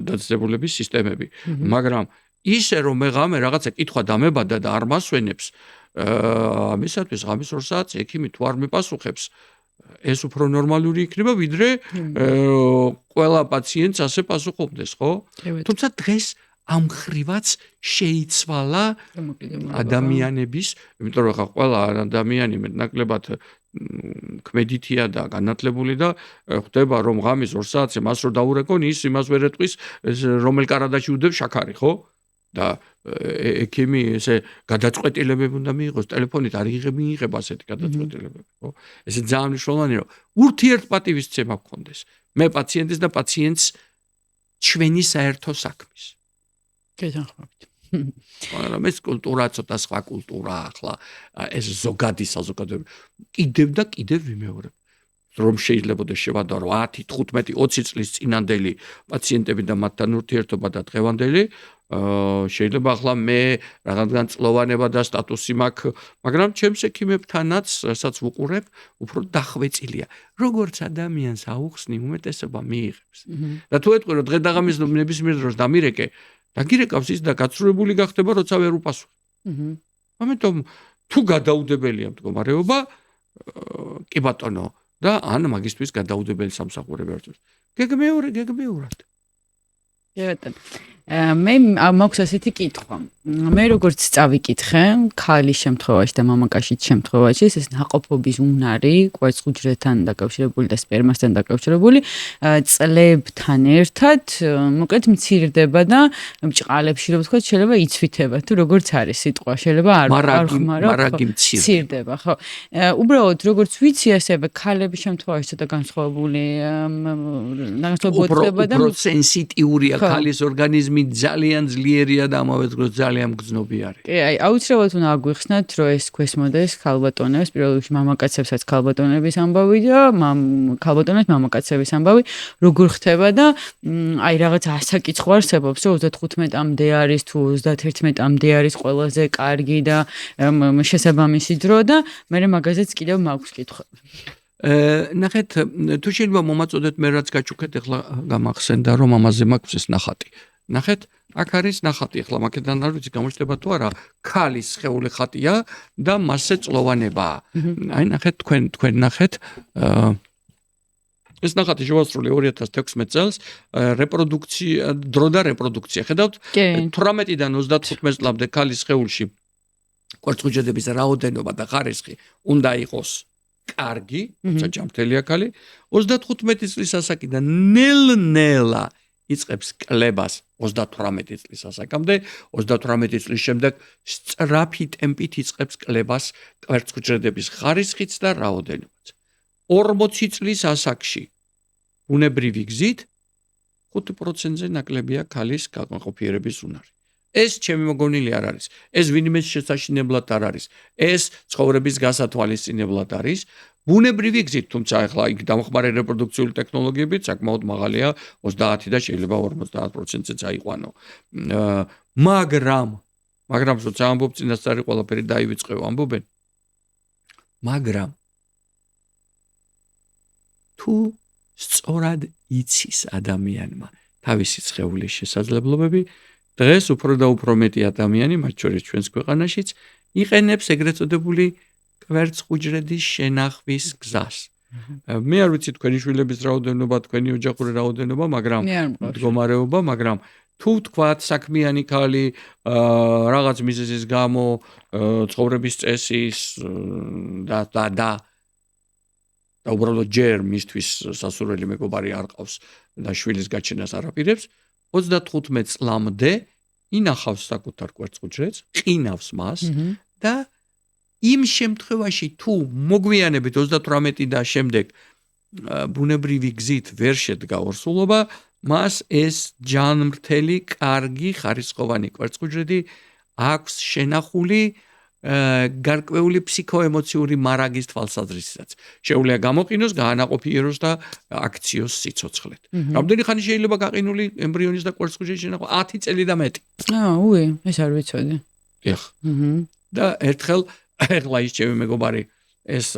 დაწესებულების სისტემები. მაგრამ ისე რომ მე ღამე რაღაცა კითხვა დამებადა და არ მასვენებს, ამისათვის ღამის 2 საათს ექიმი თუ არ მიპასუხებს, ეს უფრო ნორმალური იქნება, ვიდრე ყველა პაციენტს ასე პასუხობდეს, ხო? თუმცა დღეს ამ ხრივაც შეიცვალა ადამიანების, იმიტომ რომ ყველა ადამიანი მეტნაკლებად ქმედითია და განათლებული და ხვდება რომ ღამის 2 საათზე მას რო დაურეკონ ის იმას ვერ ეტყვის რომელ კარადაში უდევს შაქარი, ხო? და ექიმი ესე გადაწყვეტილებები უნდა მიიღოს ტელეფონით არ მიიღება ასეთი გადაწყვეტილებები, ხო? ესე ძალიან მნიშვნელოვანია რომ ურთიერთპატივისცემა გქონდეს მე პაციენტის და პაციენტს ჩვენი საერთო საქმის. გეთანხმებით. მაგრამ ეს კულტურა ცოტა სხვა კულტურაა ახლა ეს ზოგადი საზოგადოება კიდევ და კიდევ ვიმეორებ რომ შეიძლება შევადარო 10, 15, 20 წლის წინანდელი პაციენტები და მათთან ურთიერთობა და დღევანდელი შეიძლება ახლა მე რაღაცგან წლოვანება და სტატუსი მაქვს, მაგრამ ჩემს ექიმებთანაც, რასაც ვუყურებ, უფრო დახვეწილია. როგორც ადამიანს აუხსნი, უმეტესობა მიიღებს. და თუ ეტყვი რომ დღე დაღამის ნებისმიერ დროს დამირეკე, დაგირეკავს ის და გაცრუებული გახდება, როცა ვერ უპასუხებ. ამიტომ თუ გადაუდებელია მდგომარეობა, კი ბატონო, და ან მაგისტვის გადაუდებელი სამსახურები ერთად. გეგმეურად. მე მაქვს ასეთი კითხვა. მე როგორც წავიკითხე, ქალის შემთხვევაში და მამაკაცის შემთხვევაში, ეს ნაყოფობის უნარი, კვერცხუჯრედთან დაკავშირებული და სპერმასთან დაკავშირებული, წლებთან ერთად, მოკლედ მცირდება და ჭყალებში რო ვთქვა, შეიძლება იცვითება, თუ როგორც არის სიტყვა, შეიძლება არ მარაგი მცირდება, ხო? უბრალოდ როგორც ვიცი, ასევე ქალების შემთხვევაში ცოტა განსხვავებული ხდება და უფრო სენსიტიურია ქალის ორგანიზმი ძალიან ძლიერია და ამავე დროს ძალიან მგრძნობი არის. კი, აი, აუცილებლად უნდა აგვიხსნათ, რომ ეს ქვესმოდეს ქალბატონებს, პირველ რიგში მამაკაცებსაც ქალბატონების ამბავი და ქალბატონებს მამაკაცების ამბავი, როგორ ხდება და აი რაღაც ასაკიცხვა არსებობს, რომ 35-მდე არის თუ 31-მდე არის ყველაზე კარგი და შესაბამისი დრო და მე მაგაზეც კიდევ მაქვს კითხვები. ნახეთ, თუ შეიძლება მომაწოდეთ მე რაც გაჩუქეთ, ახლა გამახსენდა რომ ამაზე მაქვს ეს ნახატი. ნახეთ, აქ არის ნახატი, ახლა მაგედან არ ვიცი გამოჩნდება თუ არა, ქალის სხეული ხატია და მასზე წლოვანებაა. აი ნახეთ, თქვენ ნახეთ, ეს ნახატი შევასრულე 2016 წელს, რეპროდუქცია, დრო და რეპროდუქცია. ხედავთ, 18-დან 35 წლამდე ქალის სხეულში კვერცხუჯრედების რაოდენობა და ხარისხი უნდა იყოს კარგი, თუმცა ჯანმრთელია ქალი, 35 წლის ასაკიდან ნელ-ნელა იწყებს კლებას 38 წლის ასაკამდე, 38 წლის შემდეგ სწრაფი ტემპით იწყებს კლებას კვერცხუჯრედების ხარისხიც და რაოდენობაც. 40 წლის ასაკში ბუნებრივი გზით 5%-ზე ნაკლებია ქალის განყოფიერების უნარი. ეს ჩემი მოგონილი არ არის. ეს ვინმეს შესაშინებლად არ არის. ეს ცხოვრების გასათვალისწინებლად არის. ბუნებრივი გზით, თუმცა ახლა იქ დამხმარე რეპროდუქციული ტექნოლოგიებით საკმაოდ მაღალია, 30 და შეიძლება 50%-ზე წაიყვანო. მაგრამ როცა ამბობ წინასწარი ყველაფერი დაივიწყევ ამბობენ. მაგრამ თუ სწორად იცის ადამიანმა თავისი სხეულის შესაძლებლობები, დღეს უფრო და უფრო მეტი ადამიანი, მათ შორის ჩვენს ქვეყანაშიც, იყენებს ეგრეთ წოდებული კვერცხუჯრედის შენახვის გზას. მე არ ვიცი თქვენი შვილების რაოდენობა, თქვენი ოჯახური რაოდენობა, მაგრამ მდგომარეობა, მაგრამ თუ თქვათ საქმიანი ქალი რაღაც მიზეზის გამო ცხოვრების წესის და უბრალოდ ჯერ მისთვის სასურველი მეგობარი არ ყავს და შვილის გაჩენას არ აპირებს, 35 წლამდე ინახავს საკუთარ კვერცხუჯრედს, ყინავს მას და იმ შემთხვევაში თუ მოგვიანებით 38 და შემდეგ ბუნებრივი გზით ვერ შედგა ორსულობა, მას ეს ჯანმრთელი, კარგი, ხარისხოვანი კვერცხუჯრედი აქვს შენახული გარკვეული ფსიქოემოციური მარაგის თვალსაზრისითაც. შეუძლია გამოყინოს, გაანაყოფიეროს და აქციოს სიცოცხლეთ. რამდენი ხანი შეიძლება გაყინული ემბრიონის და კვერცხუჯრედის შენახვა? 10 წელი და მეტი. ეს არ ვიცოდი. და ერთხელ ეხლა ის ჩემი მეგობარი ეს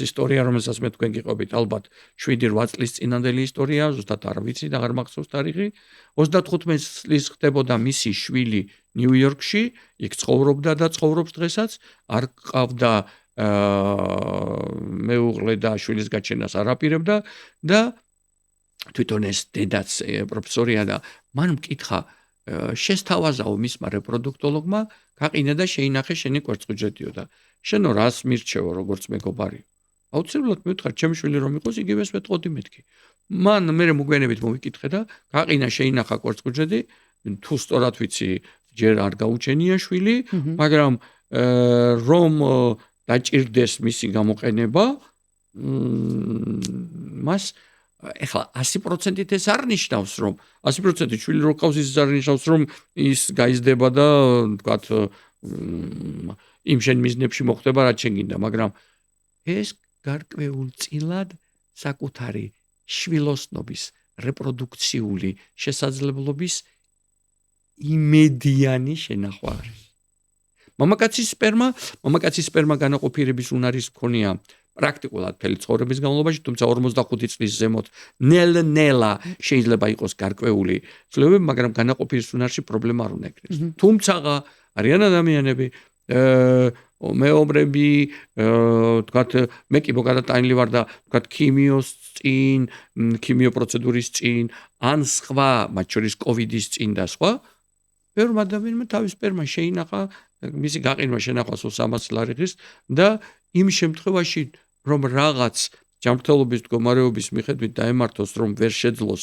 ისტორია, რომელსაც მე თქვენ გიყვებით, ალბათ 7-8 წლის წინანდელი ისტორია, ზუსტად არ ვიცი და აღარ მახსოვს თარიღი. 35 წლის ხდებოდა მისი შვილი ნიუ-იორკში, იქ ცხოვრობდა და ცხოვრობს დღესაც, არ ყავდა მეუღლე და შვილის გაჩენას არ აპირებდა და თვითონ ეს დედაც პროფესორია და მან მკითხა შესთავაზაო მისმა რეპროდუქტოლოგმა, გაყინა და შეინახე შენი კვერცხუჯრედიო და შენო რას მირჩევო როგორც მეგობარი. აუცილებლად მივთხარ, ჩემი შვილი რომ იყოს, იგივეს მეტყოდი მეთქი. მან მე მოგვიანებით მოვიკითხე და გაყინა შეინახა კვერცხუჯრედი, თუ სწორად ვიცი, ჯერ არ გაუჩენია შვილი, მაგრამ რომ დაჭირდეს მისი გამოყენება, მას ეხლა 100%-ით ეს არ ნიშნავს, რომ 100%-ით შვილი რო ყავს, ის არ ნიშნავს, რომ ის გაიზრდება და თქვათ იმ შენ მიზნებში მოხდება, რაც შენ გინდა, მაგრამ ეს გარკვეულწილად საკუთარი შვილოსნობის რეპროდუქციული შესაძლებლობის იმედიანი შენახვა არის. მამაკაცის სპერმა განაყოფიერების უნარის მქონია პრაქტიკულად მთელი ცხოვრების განმავლობაში, თუმცა 45 წლის ზემოთ ნელ-ნელა შეიძლება იყოს გარკვეული ცვლილებები, მაგრამ განაყოფიერების უნარში პრობლემა არ უნდა ეკრეს. თუმცა არიან ადამიანები, მეომრები, თქვათ, მე კი მოგადატანილი ვარ და თქვათ ქიმიო პროცედურის წინ, ან სხვა, მათ შორის კოვიდის წინ და სხვა, ბევრ ადამიანმა თავის სპერმა შეინახა, მისი გაყინვა შენახვა 300 ლარიღის და იმ შემთხვევაში, რომ რაღაც ჯანმრთელობის მდგომარეობის მიხედვით დაემართოს, რომ ვერ შეძლოს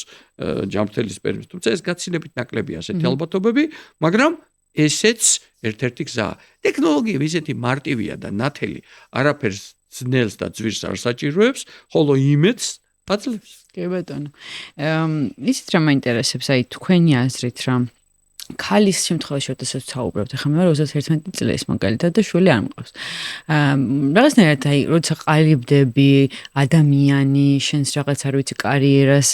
ჯანმრთელი სპერმის, თუმცა ეს გაცილებით ნაკლებია ასეთი ალბათობები, მაგრამ ესეც ერთ-ერთი გზაა. ტექნოლოგიები ისეთი მარტივია და ნათელი, არაფერს ძნელს და ძვირს არ საჭიროებს, ხოლო იმედს აძლევს. კი ბატონო. ისიც რა მაინტერესებს, აი თქვენი აზრით რა ქალის შემთხვევაში როდესაც საუბრობთ, ახლა მე 31 წლის მაგალითად და შვილი არ მყავს. რაღაცნაირად აი როცა ყალიბდები, ადამიანი, შენს რაღაც არ ვიცი კარიერას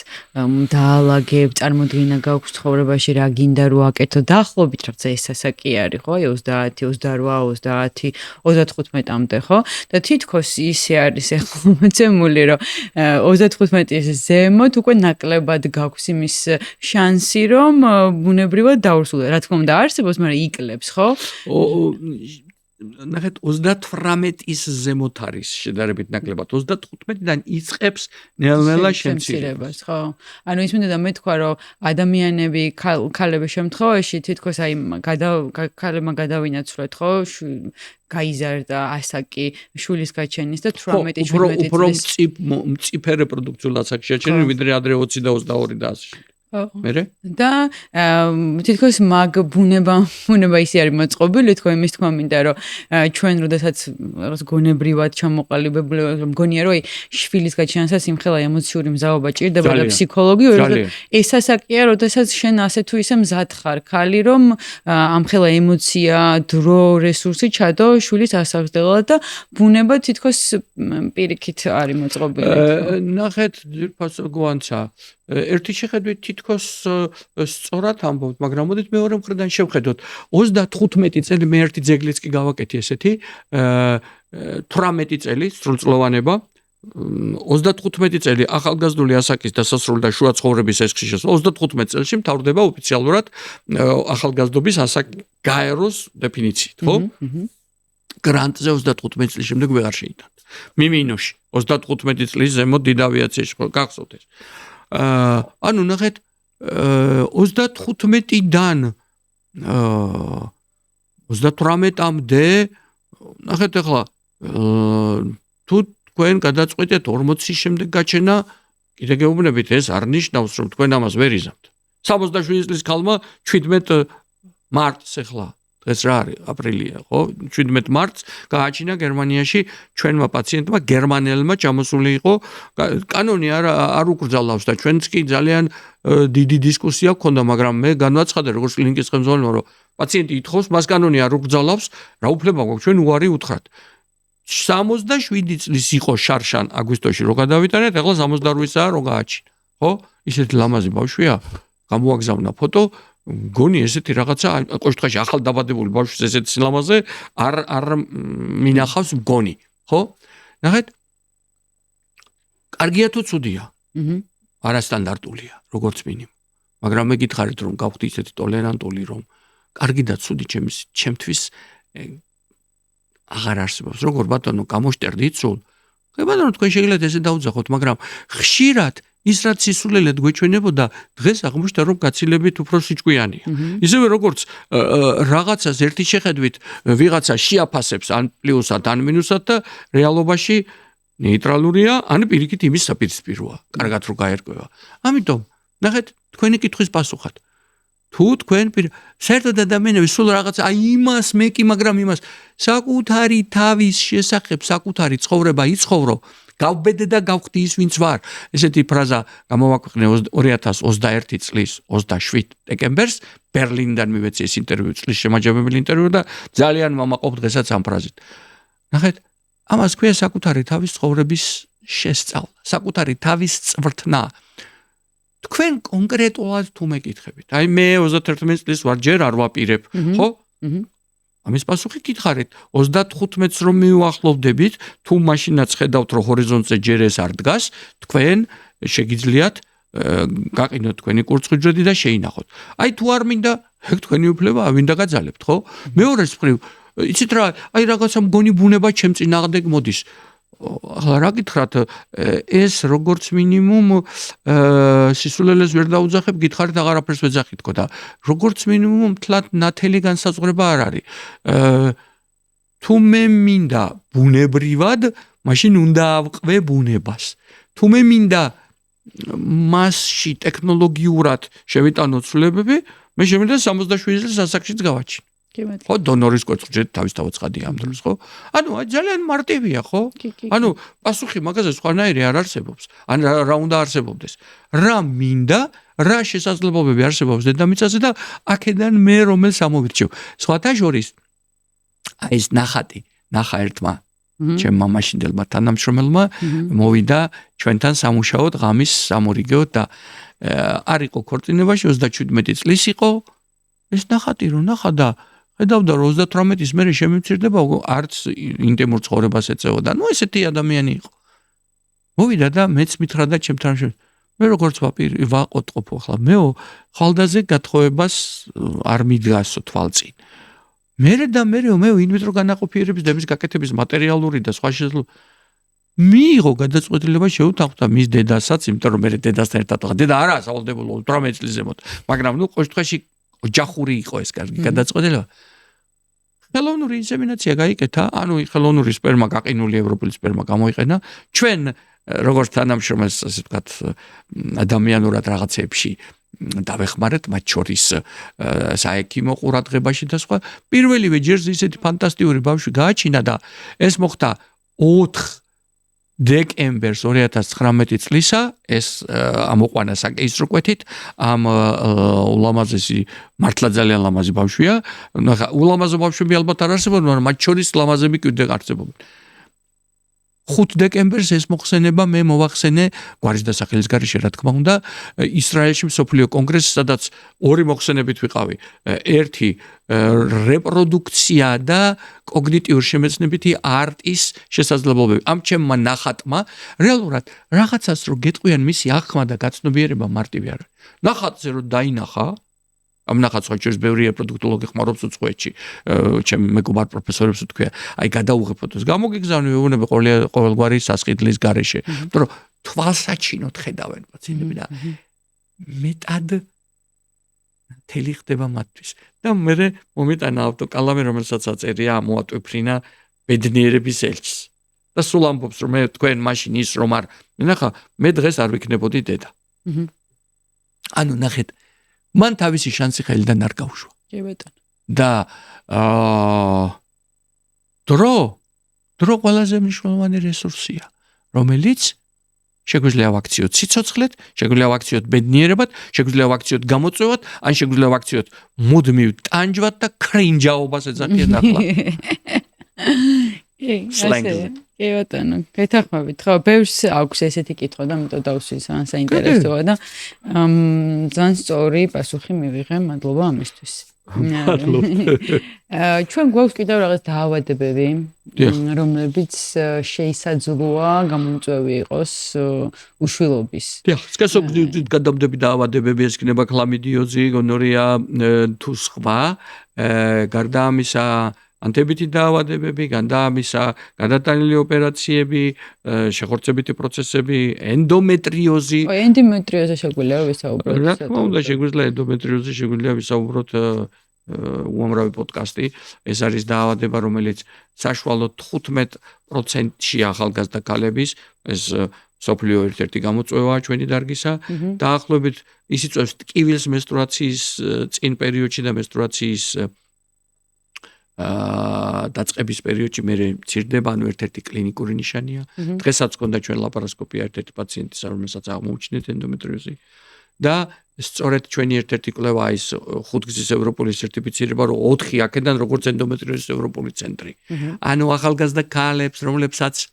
დაალაგებ, წარმოდგენა გაქვს ცხოვრებაში რა გინდა რო აკეთო, დაახლოებით რაღაცა ეს ასაკი არის, ხო? 30, 28, 30, 35-მდე, ხო? და თითქოს ისე არის ახლა მოცემული, რომ 35-ის ზემოთ უკვე ნაკლებად გაქვს იმის შანსი, რომ ბუნებრივად რა თქმა უნდა არსებობს, მაგრამ იკლებს, ხო? ნახეთ 38-ის ზემოთ არის შედარებით ნაკლებად. 35-დან იწყებს ნელ-ნელა შემცირებას, ხო? ანუ ის მინდა მეთქვა, რომ ადამიანები ქალების შემთხვევაში თითქოს აი ქალებმა გადავინაცვლეთ, ხო? გაიზარდა ასაკი შვილის გაჩენის და 18-17 წლის. უფრო მწიფე რეპროდუქციულ ასაკში გაჩენის, ვიდრე ადრე 20 და 22 და ასე. მერე? და თითქოს მაგ ბუნება ისე არის მოწყობილი, თქო იმის თქმა მინდა, რომ ჩვენ როდესაც რაღაც გონებრივად ჩამოყალიბებული მგონია, რომ შვილის გაჩენასაც იმხელა ემოციური მზაობა ჭირდება და ფსიქოლოგიური, ეს ასაკია, როდესაც შენ ასე თუ ისე მზად ხარ, ქალი, რომ ამხელა ემოცია, დრო, რესურსი ჩადო შვილის ასახსნელად და ბუნება თითქოს პირიქით არის მოწყობილი. ნახეთ, ძირფასო გვანცა ერთი შეხედვით თითქოს სწორად ამბობთ, მაგრამ მოდით მეორე მხრიდან შევხედოთ. 35 წელი მე ერთი ძეგლიც კი გავაკეთე ესეთი, 18 წელი სრულწლოვანება, 35 წელი ახალგაზრდული ასაკის დასასრული და შუა ცხოვრების ესქში შესვლა, 35 წელში მთავრდება ოფიციალურად ახალგაზრდობის ასაკი გაეროს დეფინიციით, ხო? გრანტზე 35 წლის შემდეგ ვეღარ შეიტანთ. მიმინუსში 35 წლის ზემოთ დიდ ავიაციაში გახსოვთ ეს. ანუ ნახეთ 35-დან 38-მდე ნახეთ ახლა თუ თქვენ გადაწყვეტეთ 40-ის შემდეგ გაჩენა, კიდე გეუბნებით ეს არ ნიშნავს რომ თქვენ ამას ვერ იზამთ. 67 წლის ქალმა 17 მარტს ახლა დღეს რა არის აპრილია ხო 17 მარტს გააჩინა გერმანიაში ჩვენმა პაციენტმა გერმანელმა ჩამოსული იყო კანონი არ უკრძალავს და ჩვენც კი ძალიან დიდი დისკუსია გქონდა მაგრამ მე განვაცხადე როგორც კლინიკის ხელმძღვანელმა რომ პაციენტი ითხოვს მას კანონი არ უკრძალავს რა უფლება გვაქვს ჩვენ უარი უთხრათ 67 წლის იყო შარშან აგვისტოში რო გადავიტანეთ ახლა 68-ია რო გააჩინა ხო ისეთი ლამაზი ბავშვია გამოაგზავნა ფოტო გონი ესეთი რაღაცა ყოველთვის ახალ დაბადებული ბავშვს ესეთი სილამაზე არ მინახავს გონი ხო ნახეთ კარგია თუ ცუდია არასტანდარტულია როგორც მინიმუმ მაგრამ მე გითხარით რომ გავხდი ისეთი ტოლერანტული რომ კარგი და ცუდი ჩემთვის აღარ არსებობს როგორ ბატონო გამოშტერდით სულ ბატონო თქვენ შეგიძლიათ ესე დაუძახოთ მაგრამ ხშირად ის რაც სისულელად გვეჩვენებოდა დღეს აღმოჩნდა რომ გაცილებით უფრო სიჭკვიანია ისევე როგორც რაღაცას ერთი შეხედვით ვიღაცა შეაფასებს ან პლუსად ან მინუსად და რეალობაში ნეიტრალურია ან პირიქით იმის საპირისპიროა კარგად რო გაერკვევა ამიტომ ნახეთ თქვენი კითხვის პასუხად თუ თქვენ საერთოდ ადამიანები სულ რაღაცა აი იმას მე კი მაგრამ იმას საკუთარი თავის შესახებ საკუთარი ცხოვრება იცხოვრო გავბედე და გავხდი ის ვინც ვარ ესეთი ფრაზა გამოვაქვეყნე 2021 წლის 27 დეკემბერს ბერლინიდან მივეცი ეს ინტერვიუ წლის შემაჯამებელი ინტერვიუ და ძალიან მომაყობ დღესაც ამ ფრაზით ნახეთ ამას ქვია საკუთარი თავის ცხოვრების შესწავლა საკუთარი თავის წვრთნა თქვენ კონკრეტულად თუ მეკითხებით აი მე 31 წლის ვარ ჯერ არ ვაპირებ ხო ამის პასუხი გითხარით 35-ს რომ მიუახლოვდებით თუ მაშინაც ხედავთ რომ ჰორიზონტზე ჯერ ეს არ დგას თქვენ შეგიძლიათ გაყინოთ თქვენი კურწხვიძრედი და შეინახოთ აი თუ არ მინდა ეგ თქვენი უფლებაა ვინ დაგაძალებთ ხო მეორეს მხრივ იცით რა აი რაღაცა მგონი ბუნება ჩემ წინააღმდეგ მოდის ახლა რა გითხრათ ეს როგორც მინიმუმ სისულელეს ვერ დაუძახებ გითხარით აღარაფერს ვეძახით თქო და როგორც მინიმუმ თლად ნათელი განსაზღვრება არ არის თუ მე მინდა ბუნებრივად მაშინ უნდა ავყვე ბუნებას თუ მე მინდა მასში ტექნოლოგიურად შევიტანო ცვლილებები მე შემიძლია 67 წელს ასაკშიც გავაჩინო ხო დონორის კვერცხუჯრედი თავისთავად ცხადია ამ დროს ხო ანუ ძალიან მარტივია ხო ანუ პასუხი მაგაზე სხვანაირი არ არსებობს ან რა უნდა არსებობდეს რა მინდა რა შესაძლებლობები არსებობს დედამიწაზე და აქედან მე რომელ სამოვირჩევ სხვათა შორის აი ეს ნახატი ნახა ერთმა ჩემ მამაშინდელმა თანამშრომელმა მოვიდა ჩვენთან სამუშაოდ ღამის სამორიგეოდ და არ იყო ქორწინებაში 37 წლის იყო ეს ნახატი რო ნახა და ხედავდა რომ 38-ის მერე შემიმცირდება არც ინტიმურ ცხოვრებას ეწეოდა ნუ ესეთი ადამიანი იყო მოვიდა და მეც მითხრა და ჩემთან მე როგორც ვაყოთყოფო ახლა მეო ხალდაზე გათხოვებას არ მიდგასო თვალწინ მერე მე ინვიტრო განაყოფიერების და მის გაკეთების მატერიალური და სხვა შესაძლებლობა მიიღო გადაწყვეტილება შეუთანხმდა მის დედასაც იმიტომ რომ მე დედასთან ერთად დედა არაა სავალდებულო 18 წლის ზემოთ მაგრამ ნუ ყოველთვის ოჯახური იყო ეს კარგი გადაწყვეტილება ხელოვნური ინსემინაცია გაიკეთა ანუ ხელოვნური სპერმა გაყინული ევროპული სპერმა გამოიყენა ჩვენ როგორც თანამშრომელს ასე ვთქვათ ადამიანურად რაღაცებში დავეხმარეთ მათ შორის საექიმო ყურადღებაში და სხვა პირველივე ჯერზე ისეთი ფანტასტიკური ბავშვი გააჩინა და ეს მოხდა 4 დეკემბერს 2019 წლისა ეს ამოყვანა საკეისრო კვეთით ამ ულამაზესი მართლა ძალიან ლამაზი ბავშვია ნახა ულამაზო ბავშვები ალბათ არ არსებობენ მაგრამ მათ შორის ლამაზები კიდე არსებობენ 5 დეკემბერს ეს მოხსენება მე მოვახსენე გვარის დასახელის გარეშე რა თქმა უნდა ისრაელში მსოფლიო კონგრესში სადაც ორი მოხსენებით ვიყავი ერთი რეპროდუქცია და კოგნიტიური შემეცნებითი არტის შესაძლებლობები ამ ჩემმა ნახატმა რეალურად რაღაცას რო გეტყვიან მისი აღქმა და გაცნობიერება მარტივი არ არის ნახატზე რო დაინახა ამ ნახატს ხოჭერს ბევრი რეპროდუქტოლოგი ხმარობს უცხოეთში ჩემ მეგობარ პროფესორებს ვთქვია აი გადაუღებოთ ეს გამოგიგზავნე ვეუბნები ყოველგვარი სასყიდლის გარეშე იმიტომ რომ თვალსაჩინოდ ხედავენ პაციენტები და მეტად თელი ხდება მათთვის და მე მომიტანა ავტოკალამი რომელსაც აწერია მოატვიფრინა ბედნიერების ელჩს და სულ ამბობს რომ მე თქვენ მაშინ ის რომ არ ნახა მე დღეს არ ვიქნებოდი დედა ანუ ნახეთ მან თავისი შანსი ხელიდან არ გაუშვა. კი ბატონო. და დრო ყველაზე მნიშვნელოვანი რესურსია, რომელიც შეგვიძლია ვაქციოთ სიცოცხლეთ, შეგვიძლია ვაქციოთ ბედნიერებად, შეგვიძლია ვაქციოთ გამოწვევად, ან შეგვიძლია ვაქციოთ მუდმივ ტანჯვად და კრინჯაობას ეძახიან ახლა. კი ბატონო, გეთახმებით. ხო, ბევრს აქვს ესეთი კითხვა და მეტად დავსვის ან საინტერესოა და ძალიან სწორი პასუხი მივიღე, მადლობა ამისთვის. ჩვენ გვაქვს კიდევ რაღაც დაავადებები, რომლებიც შეისაძლოა გამომწვევი იყოს უშვილობის. დიახ, სქესობრივი გადამდები დაავადებები, ეს იქნება ქლამიდიოზი, გონორეა თუ სხვა, გარდა ამისა ანთებითი დაავადებები, გარდა ამისა გადატანილი ოპერაციები, შეხორცებითი პროცესები, ენდომეტრიოზი. ენდომეტრიოზი შეგვიძლია ვისაუბროთ. რა თქმა უნდა, შეგვიძლია ენდომეტრიოზი, შეგვიძლია ვისაუბროთ უამრავი პოდკასტი. ეს არის დაავადება, რომელიც საშუალოდ 15%-ში ახალგაზრდა ქალების, ეს სოფლიო ერთ-ერთი გამოწვევაა ჩვენი დარგისა. დაახლოებით ის იწვევს ტკივილს menstruაციის წინ პერიოდში და menstruაციის დაწყების პერიოდში მე მცირდება, ანუ ერთ-ერთი კლინიკური ნიშანია. დღესაც გქონდა ჩვენ ლაპარასკოპია ერთ-ერთი პაციენტის, რომელსაც აღმოუჩინეთ ენდომეტრიოზი. და სწორედ ჩვენი ერთ-ერთი კვლევა ის 5 გზის ევროპული სერტიფიცირება, რომ 4 აქედან როგორც ენდომეტრიოზის ევროპული ცენტრი. ანუ ახალგაზრდა ქალებს, რომლებსაც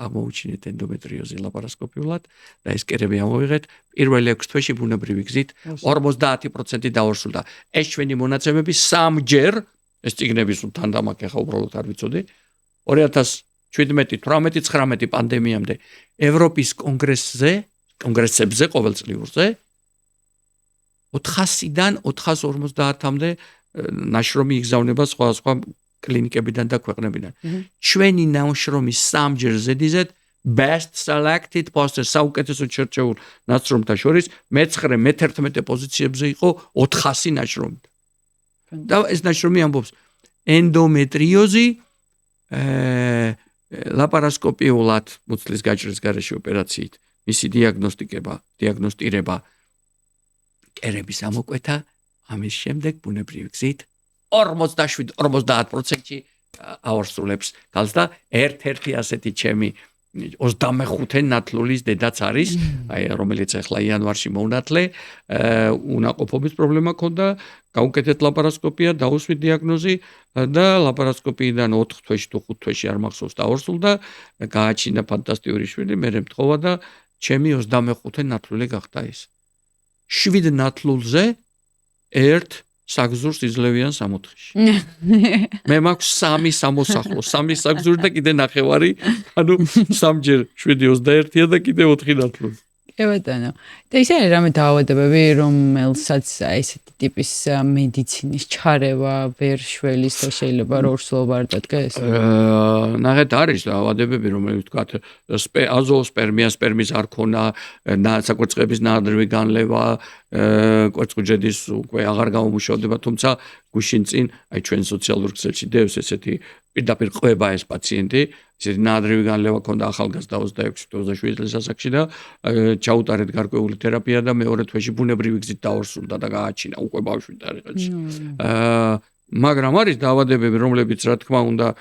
აღმოუჩინეთ ენდომეტრიოზი ლაპარასკოპიულად და ეს კერები ამოვიღეთ, პირველ 6 თვეში ბუნებრივი გზით 50% დაორსულდა. ეს ჩვენი მონაცემები 3ჯერ ეს წიგნები სულ თანდამაქ ახლა უბრალოდ არ ვიცოდი 2017-18-19 პანდემიამდე ევროპის კონგრესებზე ყოველწლიურზე 400-დან 450-მდე ნაშრომი იგზავნება სხვა კლინიკებიდან და ქვეყნებიდან. ჩვენი ნაშრომი 3ჯერ ზედიზედ best selected poster საუკეთესო შერჩეულ ნაშრომთა შორის მე-9-მე-11 პოზიციებზე იყო 400 ნაშრომი. და ეს ნაშრომი ამბობს ენდომეტრიოზი ლაპარასკოპიულად მუცლის გაჭრის გარეშე ოპერაციით მისი დიაგნოსტირება კერების ამოკვეთა ამის შემდეგ ბუნებრივი გზით 47-50%-ში აორსულებს გალს და ერთ-ერთი ასეთი ჩემი 25 ნათლულის დედაც არის, რომელიც ახლა იანვარში მოუნათლე, უნაყოფობის პრობლემა ჰქონდა, გაუკეთეთ ლაპარასკოპია, დაუსვით დიაგნოზი და ლაპარასკოპიიდან 4 თვეში თუ 5 თვეში არ მახსოვს დაორსულდა, გააჩინა ფანტასტიკური შვილი, მე მთხოვა და ჩემი 25 ნათლული გახდა ის. 7 ნათლულზე ერთ საგზურს იძლევიან 64-ში. მე მაქვს 3 სამოსახლო, 3 საგზური და კიდე 9, ანუ 3ჯერ 7-21-ია და კიდე 4 ნათლული. კი ბატონო. და ის არის რამე დაავადებები, რომელსაც ესეთი ტიპის მედიცინის ჩარევა ვერ შველის და შეიძლება რომ ორსულობა არ დადგეს? ნახეთ, არის დაავადებები, რომელიც ვთქვათ, აზოოსპერმია, სპერმის არ ქონა, საკვერცხების ნაადრევი განლევა, კვერცხუჯედის უკვე აღარ გამომუშავდება, თუმცა გუშინ წინ, აი ჩვენ სოციალურ ქსელში დევს ესეთი პირდაპირ ყვება ეს პაციენტი, ესეთი ნაადრევი განლევა ქონდა ახალგაზრდა 26-27 წლის ასაკში და ჩაუტარეთ გარკვეული თერაპია და მეორე თვეში ბუნებრივი გზით დაორსულდა და გააჩინა უკვე ბავშვი ტარიღეთში. მაგრამ არის დაავადებები, რომლებიც რა თქმა უნდა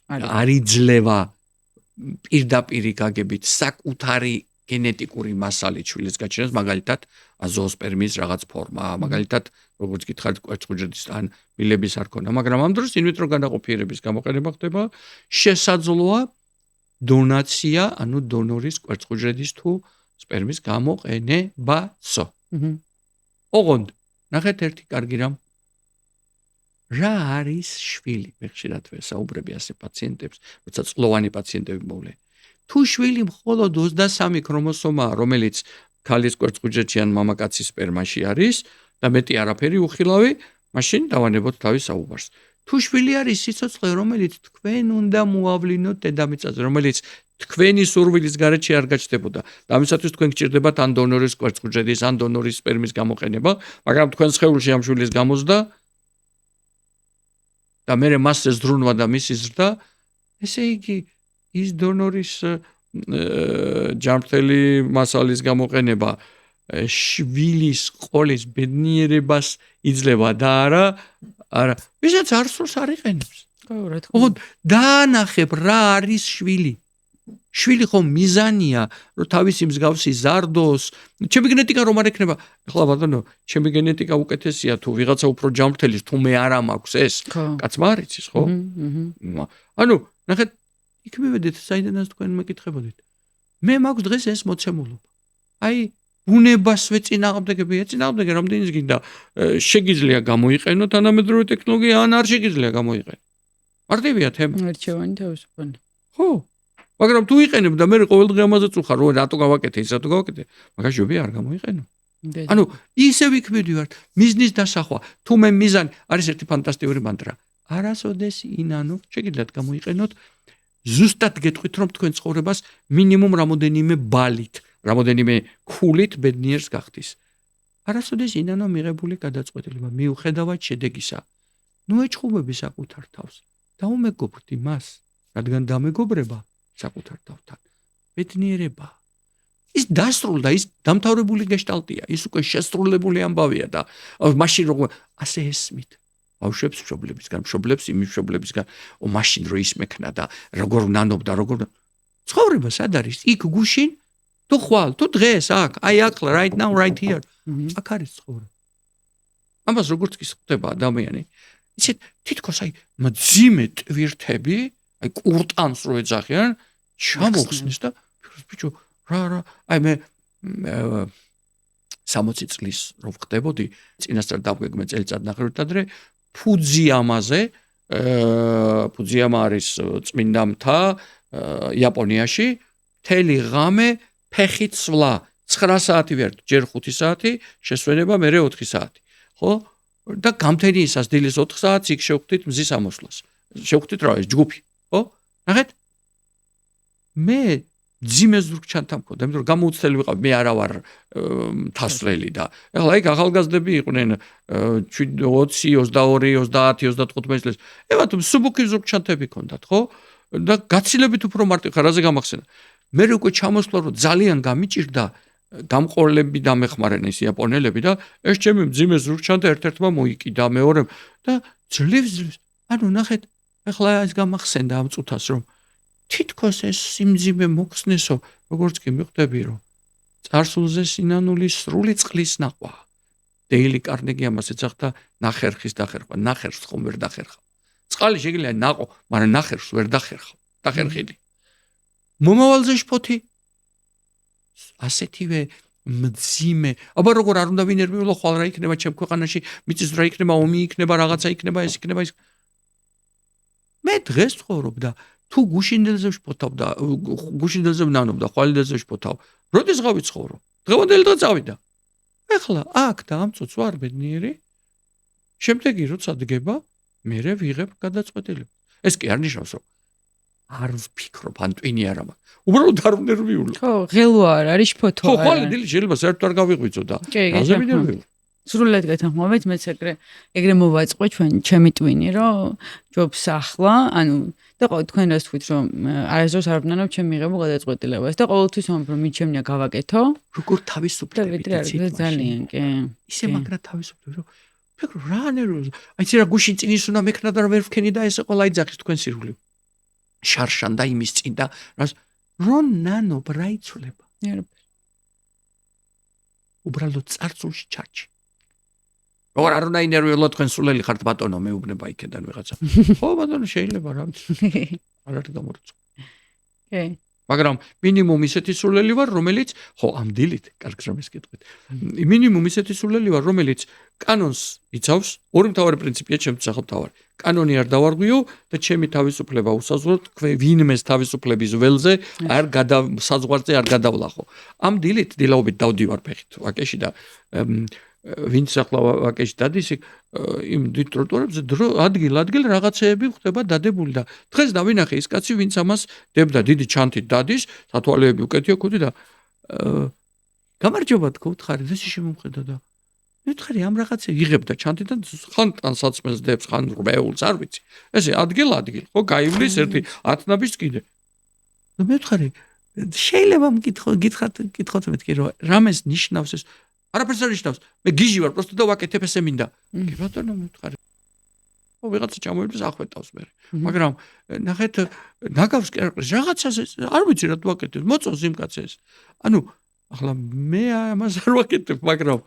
არ იძლევა პირდაპირი გაგებით საკუთარი გენეტიკური მასალით შვილის გაჩენას, მაგალითად აზოოსპერმის რაღაც ფორმა, მაგალითად როგორც გითხარით კვერცხუჯედის ან მილების არ ქონა, მაგრამ ამ დროს ინვიტრო განაყოფიერების გამოყენება ხდება, შესაძლოა დონაცია, ანუ დონორის კვერცხუჯედის თუ სპერმის გამოყენებაცო. ოღონდ, ნახეთ ერთი კარგი რამ. რა არის შვილი? მე ხშირად ვესაუბრები ასე პაციენტებს, როცა წლოვანი პაციენტები მოვლენ. თუ შვილი მხოლოდ 23 ქრომოსომაა, რომელიც ქალის კვერცხუჯედში ან მამაკაცის სპერმაში არის და მეტი არაფერი უხილავი, მაშინ დავანებოთ თავის საუბარს. თუ შვილი არის სიცოცხლე, რომელიც თქვენ უნდა მოავლინოთ დედამიწაზე, რომელიც თქვენი სურვილის გარეშე არ გაჩნდებოდა. და ამისათვის თქვენ გჭირდებათ ან დონორის კვერცხუჯედის, ან დონორის სპერმის გამოყენება, მაგრამ თქვენ სხეულში ამ შვილის გამოზდა და მე მასზე ზრუნვა და მისი ზრდა, ესე იგი ის დონორის ჯანმრთელი მასალის გამოყენება შვილის ყოლის ბედნიერებას იძლევა და არა ვისაც არ სურს არ იყენებს. ხო, დაანახებ რა არის შვილი. შვილი ხო მიზანია, რომ თავისი მსგავსი ზარდოს. ჩემი გენეტიკა რომ არ ექნება, ახლა ბატონო, ჩემი გენეტიკა უკეთესია თუ ვიღაცა უფრო ჯანმრთელის, თუ მე არა მაქვს ეს. კაცმა არ იცის, ხო? ანუ, ნახეთ, იქ მივედით, საიდანაც თქვენ მეკითხებოდით. მე მაქვს დღეს ეს მოცემულობა. აი, ბუნებას ვეწინააღმდეგები, ეწინააღმდეგე რამდენის გინდა შეგიძლია გამოიყენო თანამედროვე ტექნოლოგია, ან არ შეგიძლია გამოიყენო. მარტივია თემა. არჩევანი თავისუფალი. ხო. მაგრამ თუ იყენებ და მე ყოველდღე ამაზე წუხარ, რომ რატო გავაკეთე, ის რატო გავაკეთე, მაგაში ჯობია არ გამოიყენო. ანუ ისევ იქ მივდივართ, მიზნის დასახვა, თუ მე მიზანი არის ერთი ფანტასტიკური მანტრა. არასოდეს ინანო, შეგიძლიათ გამოიყენოთ, ზუსტად გეტყვით, რომ თქვენ ცხოვრებას მინიმუმ რამოდენიმე ბალით, რამოდენიმე ქულით ბედნიერს გახდის. არასოდეს ინანო მიღებული გადაწყვეტილება მიუხედავად შედეგისა. ნუ ეჩხუბები საკუთარ თავს. დაუმეგობრდ იმას, რადგან დამეგობრება საკუთარ თავთან. ბედნიერება. ის დასრულდა, ის დამთავრებული გეშტალტია, ის უკვე შესრულებული ამბავია და მაშინ რომ ასე ესმით. ბავშვებს მშობლებისგან, მშობლებს იმის მშობლებისგან, მაშინ რო ის მექნა და როგორ ნანობდა, როგორ ცხოვრება სად არის? იქ გუშინ თუ ხვალ, თუ დღეს აქ, აი ახლა right now right here. აქ არის ცხოვრება. ამას როგორც კი ხდება ადამიანი, ისე თითქოს აი მძიმე ტვირთები, აი კურტანს რო ეძახიან, ჩამოხსნის და ბიჭო, რა, აი მე 60 წლის რო ხდებოდი, წინასწარ დავგეგმე წელიწადნახევრით ადრე ფუძიამაზე, ფუძიამა არის წმინდა მთა იაპონიაში, მთელი ღამე ფეხით სვლა, 9 საათი ვერთ, ჯერ 5 საათი, შესვენება მერე 4 საათი. ხო? და გამთენიისას დილის 4 საათს იქ შევხვდით მზის ამოსვლას. შევხვდით რა ეს ჯგუფი, ხო? ნახეთ? მე ძიმე ზურგჩანთა მქონდა, იმიტომ რომ გამოუცდელი ვიყავ, მე არა ვარ თასვლელი და ეხლა იქ ახალგაზრდები იყვნენ 20, 22, 30, 35 წლის. ევათ მსუბუქი ზურგჩანთები ჰქონდათ, ხო? და გაცილებით უფრო მარტივ ხარ, რაზე გამახსენა. მე უკვე ჩამოსვლა რომ ძალიან გამიჭირდა გამყოლები დამეხმარენ ის იაპონელები და ეს ჩემი მძიმე ზურგჩანთა ერთ-ერთმა მოიკიდა მეორემ და ძლივს ანუ ნახეთ, ეხლა ეს გამახსენდა ამ წუთას რომ თითქოს ეს სიმძიმე მოხსნესო, როგორც კი მიხვდები, რომ წარსულზე სინანული სრული წყლის ნახვა. დეილი კარნეგი ამას ეძახდა ნახერხის დახერხვა, ნახერხს ხომ ვერ დახერხავ. წყალი შეგიძლია ნაყო, მაგრამ ნახერხს ვერ დახერხავ. დახერხილი. მომავალზე შფოთი ასეთივე მძიმე, აბა როგორ არ უნდა ვინერვიულო, ხვალ რა იქნება ჩემ ქვეყანაში, მიწის რა იქნება, ომი იქნება, რაღაცა იქნება, ეს იქნება, ის. მე დღეს ცხოვრობ და თუ გუშინდელზე ვშფოთავ და გუშინდელზე ვნანობ და ხვალიდელზე ვშფოთავ, როდის გავიცხოვრო? დღევანდელი დღე წავიდა. ეხლა აქ და ამ წუთს ვარ ბედნიერი. შემდეგი როცა დგება, მერე ვიღებ გადაწყვეტილებას. ეს კი არ ნიშნავს, რომ არ ვფიქრობ, ან ტვინი არ მაქვს. უბრალოდ არ ვნერვიულო. ხო, ღელვა არ არის შფოთვა. ხო, ხვალიდელი შეიძლება საერთოდ არ გავიღვიძო და აზე ვნერვიულო. სრულად გეთანხმებით, მეც ეგრე მოვაწყო ჩემი ტვინი, რომ ჯობს ახლა, ანუ და თქვენ რას თქვით, რომ არასდროს არ ვნანობ ჩემ მიღებულ გადაწყვეტილებას და ყოველთვის ვამბობ, რომ მიჩემნია გავაკეთო. როგორ თავისუფლდებით იცით? ძალიან, კი. ისე მაგრა თავისუფლდები, რომ ფიქრო რა ნერვოზა. აი ცირა გუშინ წინის უნდა მექნა და ვერ ვქენი და ესე ყველა იძახის თქვენ სირული. შარშან და იმის წინ და რას რომ ნანობ რა იცვლება. უბრალოდ წარსულში ჩარჩი. როგორ არ უნდა ინერვიულო თქვენ სულელი ხართ ბატონო, მეუბნება იქედან ვიღაცა. ხო ბატონო შეიძლება რა ვიცი. არ არის გამორიცხული. კი. მაგრამ მინიმუმ ისეთი სულელი ვარ, რომელიც ხო ამ დილით, კარგს რომ ეს გეტყვით. მინიმუმ ისეთი სულელი ვარ, რომელიც კანონს იცავს, ორი მთავარი პრინციპია ჩემთვის სახელმთავარი. კანონი არ დავარღვიო და ჩემი თავისუფლება უსაზღვროდ ვინმეს თავისუფლების ველზე არ საზღვარზე არ გადავლახო. ამ დილით დილაობით დავდივარ ფეხით ვაკეში და ვინც ახლა ვაკეში დადის იმ დიდ ტროტუარებზე ადგილ რაღაცეები ხდება დადებული და დღეს დავინახე ის კაცი ვინც ამას დებდა დიდი ჩანთით დადის სათვალეები უკეთია ქუდი და გამარჯობა თქო უთხარი ეს შემომხედა და მეთქარი ამ რაღაცე იღებდა ჩანთიდან ხან ტანსაცმელს დებს ხან რბეულს არ ვიცი ესე ადგილ ხო გაივლის ერთი 10 ნაბის კიდე და მეთქარი შეიძლება გითხოთ მეთქი რომ რამეს ნიშნავს ეს არაფერს არ ნიშნავს მე გიჟი ვარ პროსტო და ვაკეთებ ესე მინდა კი ბატონო მითხარი ვიღაცა ჩამოიდეს ახვეტავს მე მაგრამ ნახეთ ნაგავს კერყრის რაღაცაზე არ ვიცი რა ვაკეთებ მოწონს იმ კაცს ეს ანუ ახლა მე ამას არ ვაკეთებ მაგრამ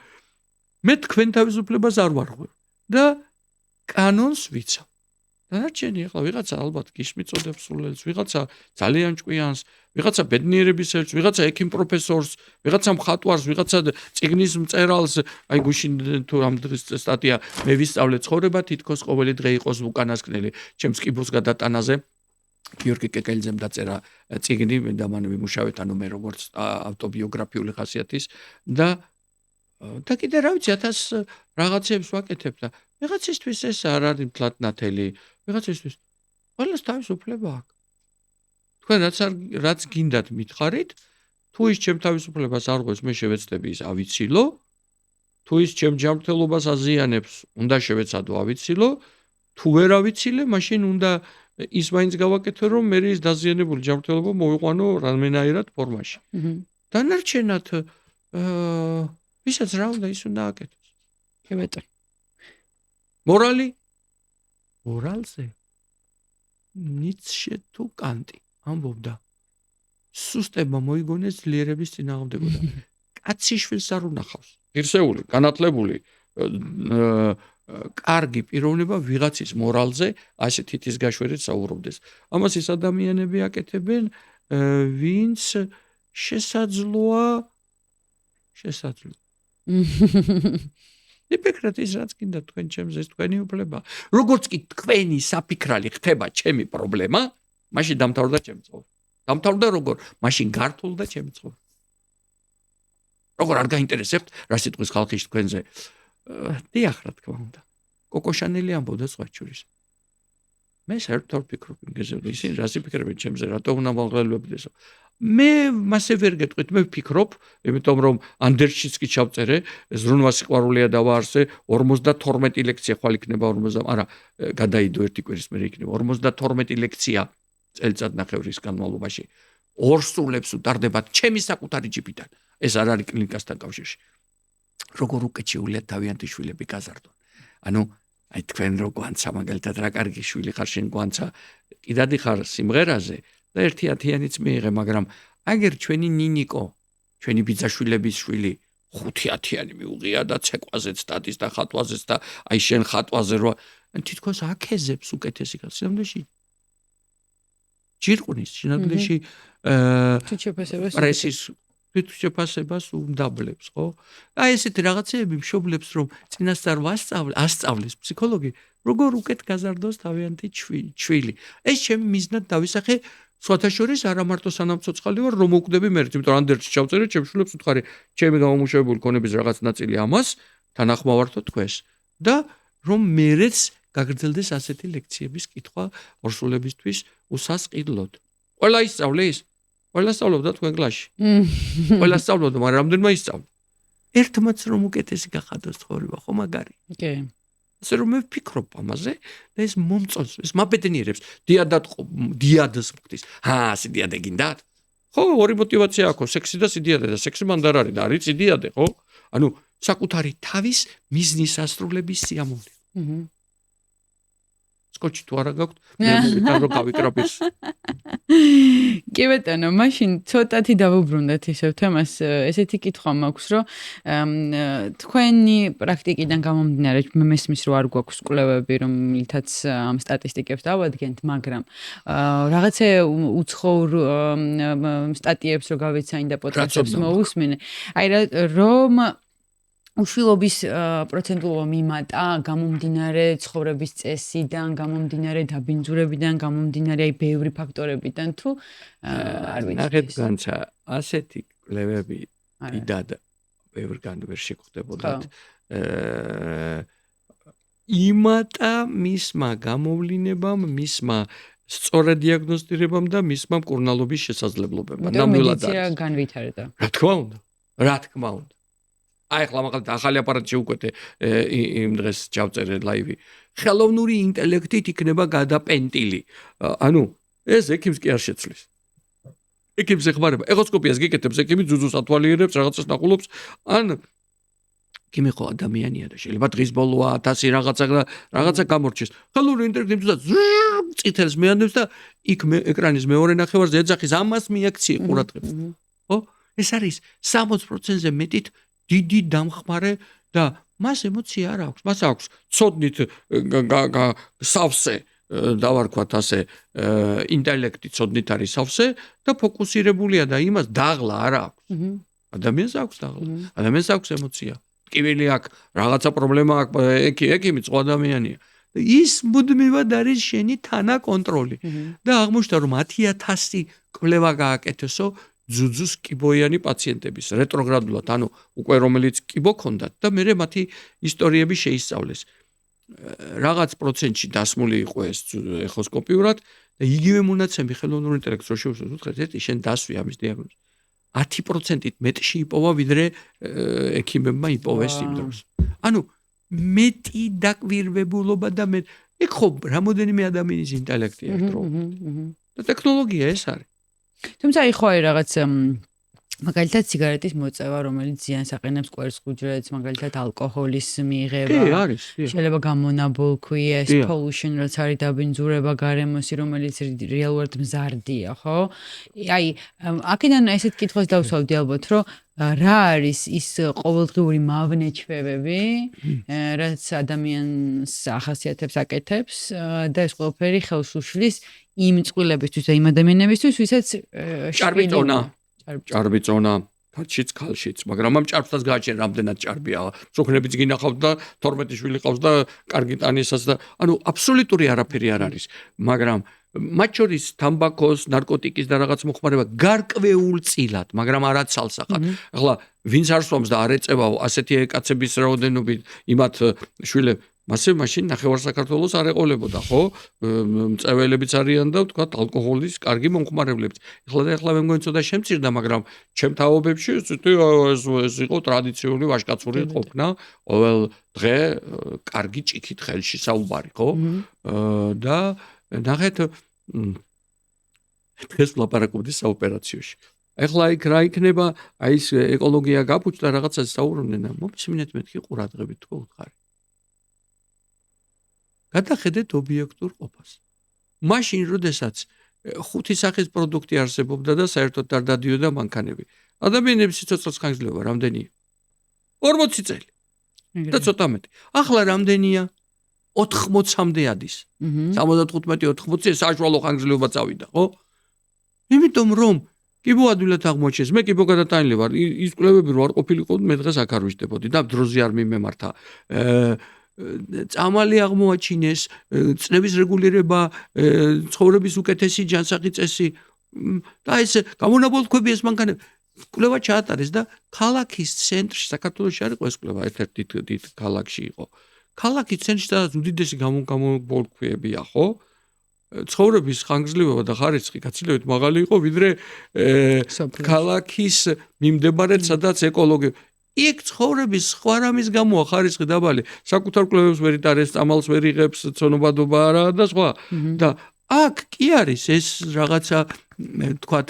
მე თქვენ თავისუფლებას არ ვარღვევ და კანონს ვიცავ დანარჩენი ახლა ვიღაცა ალბათ გიშმიწოდებს სულელს ვიღაცა ძალიან ჭკვიანს ვიღაცა ბედნიერების ერთს ვიღაცა ექიმ პროფესორს ვიღაცა მხატვარს ვიღაცა წიგნის მწერალს აი გუშინ თუ ამ დღეს სტატია მე ვისწავლე ცხოვრება თითქოს ყოველი დღე იყოს უკანასკნელი ჩემს კიბოს გადატანაზე გიორგი კეკელიძემ დაწერა წიგნი და მან ვიმუშავეთ ანუ მე როგორც ავტობიოგრაფიული ხასიათის და კიდე რა ვიცი 1000 რაღაცებს ვაკეთებ და ვიღაცისთვის ეს არ არის მთლადნათელი ვიღაცისთვის ყველას თავის უფლება აქვს თქვენ რაც გინდათ მითხარით თუ ის ჩემ თავისუფლებას არ ღვევს მე შევეცდები ის ავიცილო თუ ის ჩემ ჯანმრთელობას აზიანებს უნდა შევეცადო ავიცილო თუ ვერ ავიცილე მაშინ უნდა ის მაინც გავაკეთო რომ მე ის დაზიანებული ჯანმრთელობა მოვიყვანო რამენაირად ფორმაში დანარჩენად ვისაც რა უნდა ის უნდა აკეთოს კი ბატონო მორალზე ნიცშე თუ კანტი ამბობდა სუსტებმა მოიგონეს ძლიერების წინააღმდეგობა კაციშვილს არ უნახავს ღირსეული განათლებული კარგი პიროვნება ვიღაცის მორალზე ასე თითის გაშვერით საუბრობდეს ამას ის ადამიანები აკეთებენ ვინც შესაძლოა იფიქრეთ ის რაც გინდა თქვენ ჩემს ეს თქვენი უფლება როგორც კი თქვენი საფიქრალი ხდება ჩემი პრობლემა მაშინ დამთავრდა ჩემი ცხოვრება დამთავრდა როგორ მაშინ გართულდა ჩემი ცხოვრება როგორ არ გაინტერესებთ რა სიტყვის ხალხის თქვენზე დიახ რა თქმა უნდა კოკო შანელი ამბობდა სხვა შორის მე საერთოდ ვფიქრობ იმაზე ისინი რა სიფიქრებენ ჩემზე რატო უნდა მომღერლებდეს მე მასე ვერ გეტყვით მე ვფიქრობ იმიტომ რომ ანდერშიც კი ჩავწერე ზრუნვა სიყვარულია დავაარსე 52 ლექცია ხვალ იქნება 50 არა გადაიდო ერთი კვირის მერე იქნება 52 ლექცია წელიწად ნახევრის განმავლობაში ორ სულებს უტარდებათ ჩემი საკუთარი ჯიპიდან ეს არ არის კლინიკასთან კავშირში როგორ უკეჩეულია თავიანთი შვილები გაზარდონ ანუ აი თქვენ რო გვანცა მაგალითად რა კარგი შვილი ხარ შენ გვანცა კიდადი ხარ სიმღერაზე და ერთი 10-იანიც მიიღე მაგრამ აგერ ჩვენი ნინიკო ჩვენი ბიძაშვილების შვილი 5-10-იანი მიუღია და ცეკვაზეც სტატის და ხატვაზეც და აი შენ ხატვაზე რო თითქოს აკეზებს უკეთესი კაცი სინამდვილეში ჯირკვნის სინამდვილეში პრესის თვითშეფასებას უნდაბლებს ხო აი ესეთი რაღაცეები მშობლებს რომ წინასწარ ასწავლეს ფსიქოლოგი როგორ უკეთ გაზარდოს თავიანთი ჩვილი ეს ჩემი მიზნად დავისახე სხვათა შორის არა მარტო სანამ ცოცხალი ვარ რომ მოვკვდები მე იმიტომ ანდერში ჩავწერე ჩემ შვილებს ვთხარი ჩემი გამომუშავებული ქონების რაღაც ნაწილი ამას თანახმოვართო თქვენს და რომ მერეც გაგრძელდეს ასეთი ლექციების კითხვა ორსულებისთვის უსასყიდლოდ ყველა ისწავლეს ყველა სწავლობდა თქვენ კლასში ყველა სწავლობდა მაგრამ რამდენმა ისწავლა ერთმაც რომ უკეთესი გახადოს ცხოვრება ხო მაგარი კი ასე რომ მე ვფიქრობ ამაზე და ეს მომწონს ეს მაბედნიერებს დიადას მქდის ასე დიადე გინდათ ხო ორი мотиваცია აქვს სექსი და სიდიადე და სექსი მანდ არ არის და არის სიდიადე ხო ანუ საკუთარი თავის მიზნის ასრულების სიამოვნება სკოჩი თუ არა გაქვთ მე მოვიდა რომ გავიკრაფის კი ბატონო მაშინ ცოტათი დავუბრუნდეთ ისევ თემას ესეთი კითხვა მაქვს რომ თქვენი პრაქტიკიდან გამომდინარე მე მესმის რომ არ გვაქვს კვლევები რომელთაც ამ სტატისტიკებს დავადგენთ მაგრამ რაღაცე უცხოურ სტატიებს რო გავეცანი და პოდკასტებს მოусმინე აი რომ უშვილობის პროცენტულობა მიმატა გამომდინარე ცხოვრების წესიდან, გამომდინარე დაბინძურებიდან, გამომდინარე აი ბევრი ფაქტორებიდან თუ არ ვიცი. ნახეთ განცა ასეთი კვლევები დიდად ბევრგან ვერ შეხვდებოდათ. იმატა მისმა გამოვლინებამ, მისმა სწორად დიაგნოსტირებამ და მისმა მკურნალობის შესაძლებლობებმა. ნამდვილად განვითარდა. რა თქმა უნდა. რა თქმა უნდა. აი ახლა მაგალითად ახალი აპარატი შევუკვეთე იმ დღეს ჩავწერე ლაივი. ხელოვნური ინტელექტით იქნება გადაპენტილი. ანუ ეს ექიმს კი არ შეცვლის. ექიმს ეხმარება. ეხოსკოპიას გიკეთებს, ექიმი ძუძუს ათვალიერებს, რაღაცას ნახულობს, ან ექიმი ხო ადამიანია და შეიძლება დღის ბოლოა 1000 რაღაცა გამორჩეს. ხელური ინტელექტი თუნდაც წითელს მეანდებს და იქ ეკრანის მეორე ნახევარზე ეძახის ამას მიაქცი ყურადღებას. ხო? ეს არის 60%-ზე მეტით დიდი დამხმარე და მას ემოცია არ აქვს. მას აქვს ცოდნით სავსე დავარქვათ ასე ინტელექტი ცოდნით არის სავსე და ფოკუსირებულია და იმას დაღლა არ აქვს. ადამიანს აქვს დაღლა. ადამიანს აქვს ემოცია. ტკივილი აქვს, რაღაცა პრობლემა აქვს, ექიმი სხვა ადამიანია. ის მუდმივად არის შენი თანაკონტროლი. და აღმოჩნდა რომ 10000 კვლევა გააკეთესო ძუძუს კიბოიანი პაციენტების რეტროგრადულად, ანუ უკვე რომელიც კიბო ქონდათ და მე მათი ისტორიები შეისწავლეს. რაღაც პროცენტში დასმული იყო ეს ეხოსკოპიურად და იგივე მონაცემი ხელოვნურ ინტელექტს რო შევსვათ, ერთი შენ დასვი ამის დიაგნოზს. 10%-ით მეტში იპოვა ვიდრე ექიმებმა იპოვეს იმ დროს. ანუ მეტი დაკვირვებულობა და ეგ ხო რამოდენიმე ადამიანის ინტელექტია ერთდროულად. და ტექნოლოგია ეს არის. თუმცა ხო არის რაღაც მაგალითად სიგარეტის მოწევა, რომელიც ზიანს აყენებს კვერცხ უჯრედს, მაგალითად ალკოჰოლის მიღება. კი, არის. შეიძლება გამონაბოლქვიეს, pollution, რაც არის დაბინძურება გარემოსი, რომელიც რეალურად მზარდია, ხო? აი, აქედან ესეთ კითხვას დავსვავდი ალბათ, რომ რა არის ის ყოველდღიური მავნე ჩვევები, რაც ადამიანს ახასიათებს, აკეთებს და ეს ყველაფერი ხელს უშლის იმ წყვილებისთვის და იმ ადამიანებისთვის, ვისაც ჭარბი წონა, ფათშიც, ქალშიც, მაგრამ ამ ჭარბსაც გააჩენ რამდენად ჭარბია. სოქნებიც გინახავთ და 12 შვილი ყავს და კარგი ტანისაც და ანუ აბსოლუტური არაფერი არ არის, მაგრამ მათ შორის თამბაქოს, ნარკოტიკის და რაღაც მოხმარება გარკვეულწილად, მაგრამ არა ცალსახად. ახლა ვინც არ სვამს და არ ეწევა ასეთი კაცების რაოდენობით იმათ შვილებს მასე მაშინ ნახევარ საქართველოს არ ეყოლებოდა, ხო? მწეველებიც არიან და ვთქვათ ალკოჰოლის კარგი მომხმარებლებიც. ეხლა მე მგონი ცოტა შემცირდა, მაგრამ ჩემ თაობებში ეს იყო ტრადიციული ვაჟკაცური ყოფნა, ყოველ დღე კარგი ჭიქით ხელში საუბარი, ხო? და ნახეთ დღეს ვლაპარაკობდი საოპერაციოში. ეხლა იქ რა იქნება, აი ეს ეკოლოგია გაფუჭდა რაღაცას საუბრობდნენ, მომსმინეთ მეთქი ყურადღებით თქო უთხარი. გადახედეთ ობიექტურ ყოფას. მაშინ, როდესაც ხუთი სახის პროდუქტი არსებობდა და საერთოდ არ დადიოდა მანქანები. ადამიანების სიცოცხლის ხანგრძლივობა რამდენია? 40 წელი. და ცოტა მეტი. ახლა რამდენია? 80-მდე ადის. 75-80 საშუალო ხანგრძლივობა წავიდა, ხო? იმიტომ რომ კიბო ადვილად აღმოჩნდეს. მე კიბო გადატანილი ვარ. ის კვლევები რო არ ყოფილიყო, მე დღეს აქ არ ვიждდებოდი და დროზე არ მიმემართა. წამალი აღმოაჩინეს, წნევის რეგულირება, ცხოვრების უკეთესი ჯანსაღი წესი და ეს გამონაბოლქვები ეს მანქანები კვლევა ჩაატარეს და ქალაქის ცენტრში, საქართველოში არ იყო ეს კვლევა, ერთ-ერთი დიდ ქალაქში იყო. ქალაქის ცენტრში და უდიდესი გამონაბოლქვებია, ხო? ცხოვრების ხანგრძლივობა და ხარისხი გაცილებით მაღალი იყო, ვიდრე ქალაქის მიმდებარედ, სადაც ეკოლოგია იქ ცხოვრების სხვა რამის გამოა ხარისხი დაბალი, საკუთარ კვლევებს ვერ იტარებს, წამალს ვერ იღებს, ცნობადობა არა და სხვა. და აქ კი არის ეს რაღაცა, თქვათ,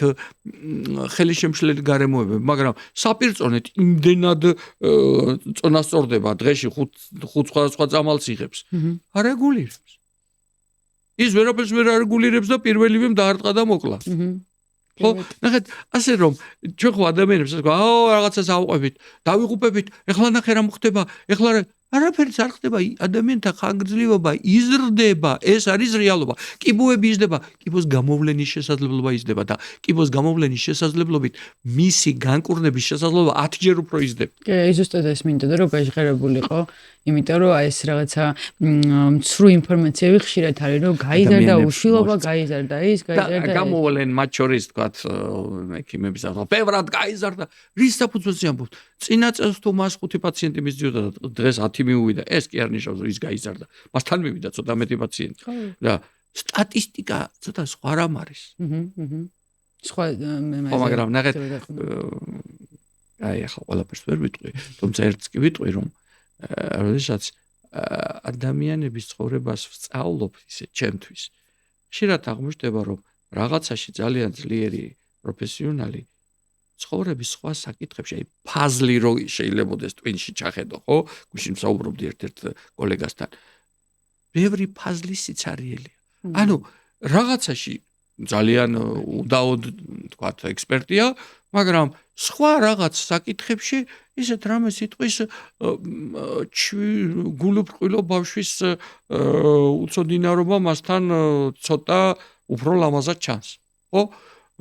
ხელისშემშლელი გარემოებები, მაგრამ საპირწონედ იმდენად წონასწორდება დღეში 5 სხვა წამალს იღებს. არ რეგულირებს. ის ვერაფერს ვერ არეგულირებს და პირველივემ დაარტყა და მოკლა. ხო, ნახეთ, ასე რომ ჩვენ ხო ადამიანებს ასე რაღაცას ავყვებით, დავიღუპებით, ეხლა ნახე რა მოხდება, ეხლა არაფერიც არ ხდება, ადამიანთა ხანგრძლივობა იზრდება, ეს არის რეალობა. კიბოები იზრდება, კიბოს გამოვლენის შესაძლებლობა იზრდება და კიბოს გამოვლენის შესაძლებლობით მისი განკურნების შესაძლებლობა 10-ჯერ უფრო იზრდება. კი, ზუსტად ეს მინდოდა რომ გაჟღერებულიყო, იმიტომ რომ ეს რაღაცა მცრუ ინფორმაციები ხშირად არის, რომ გაიზარდა უშვილობა, გაიზარდა ის, გაიზარდა და გამოვლენ მათ შორის, თქვათ, ექიმების ახლა ბევრად გაიზარდა. რის საფუძველზე ამბობთ? წინა წელს თუ მას 5 პაციენტი მისდიოდა და დღეს 10 მიუვიდა, ეს კი არ ნიშნავს, რომ ის გაიზარდა. მასთან მივიდა ცოტა მეტი პაციენტი. და სტატისტიკა ცოტა სხვა რამ არის. სხვა მაგრამ ნახეთ, აი ახლა ყველაფერს ვერ ვიტყვი, თუმცა ერთს კი ვიტყვი, რომ როდესაც ადამიანების ცხოვრებას ვსწავლობ ისე ჩემთვის, ხშირად აღმოჩნდება, რომ რაღაცაში ძალიან ძლიერი პროფესიონალი ცხოვრების სხვა საკითხებში, აი ფაზლი რო შეიძლებაოდეს ტვინში ჩახედო, ხო? გუშინ ვსაუბრობდი ერთ-ერთ კოლეგასთან. ბევრი ფაზლი სიცარიელია. ანუ რაღაცაში ძალიან უდაოდ თქვათ ექსპერტია, მაგრამ სხვა რაღაც საკითხებში ისეთ რამე სიტყვის გულუბრყვილო ბავშვის უცოდინარობა მასთან ცოტა უფრო ლამაზად ჩანს. ხო?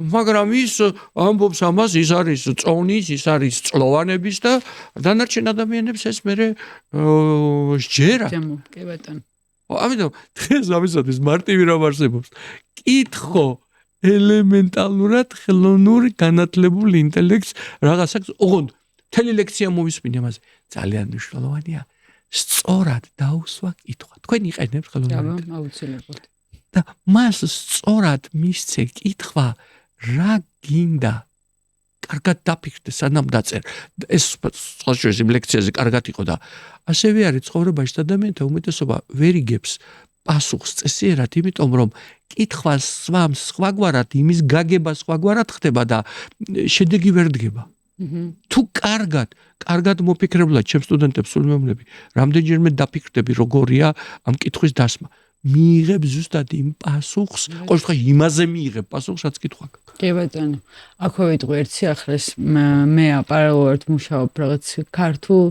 მაგრამ ის ამბობს ამას, ის არის წონის, ის არის წლოვანების და დანარჩენ ადამიანებს ეს მერე სჯერათ. კი ბატონო. ამიტომ დღეს ამისათვის მარტივი რამ არსებობს. კითხო ელემენტალურად ხელოვნურ განათლებულ ინტელექტს რაღაცას, ოღონდ მთელი ლექცია მოვისმინე ამაზე. ძალიან მნიშვნელოვანია სწორად დაუსვა კითხვა. თქვენ იყენებთ ხელოვნურ ინტელექტს? აუცილებლად. და მას სწორად მისცე კითხვა, რა გინდა? კარგად დაფიქრდე, სანამ დაწერ. ეს სხვა შორის იმ ლექციაზე კარგად იყო და ასევე არის ცხოვრებაში ადამიანთა უმეტესობა ვერ იგებს პასუხს წესიერად, იმიტომ რომ კითხვას სვამს სხვაგვარად, იმის გაგება სხვაგვარად ხდება და შედეგი ვერ დგება. თუ კარგად მოფიქრებლად ჩემ სტუდენტებს სულ მემნები, რამდენჯერმე დაფიქრდები როგორია ამ კითხვის დასმა. მიიღებ ზუსტად იმ პასუხს, ყოველ შემთხვევაში იმაზე მიიღებ პასუხს, რაც კითხვა გაქვს. კი ბატონო. აქვე ვიტყვი ერთ სიახლეს, მე პარალელურად მუშაობ რაღაც ქართულ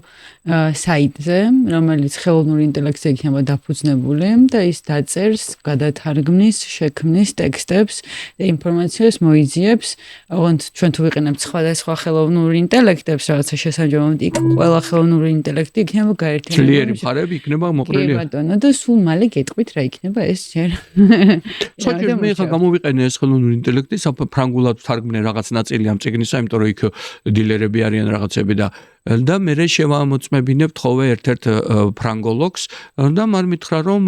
საიტზე, რომელიც ხელოვნურ ინტელექტზე იქნება დაფუძნებული და ის დაწერს, გადათარგმნის, შექმნის ტექსტებს და ინფორმაციას მოიძიებს. ოღონდ ჩვენ თუ ვიყენებთ სხვადასხვა ხელოვნურ ინტელექტებს, რაღაცა შესამჩნევად, იქ ყველა ხელოვნური ინტელექტი იქნება გაერთიანებული. ძლიერი მხარეები იქნება მოყრილი. კი ბატონო, და სულ მალე გეტყვით რა იქნება ეს ჯერ. საჭირო მე ხა გამოვიყენე ეს ხელოვნური ინტელექტი, ფრანგულად ვთარგმნე რაღაც ნაწილი ამ წიგნისა, იმიტომ რომ იქ დილერები არიან რაღაცები და მე შევამოწმებინებ თხოვე ერთ-ერთ ფრანგოლოგს და მან მითხრა რომ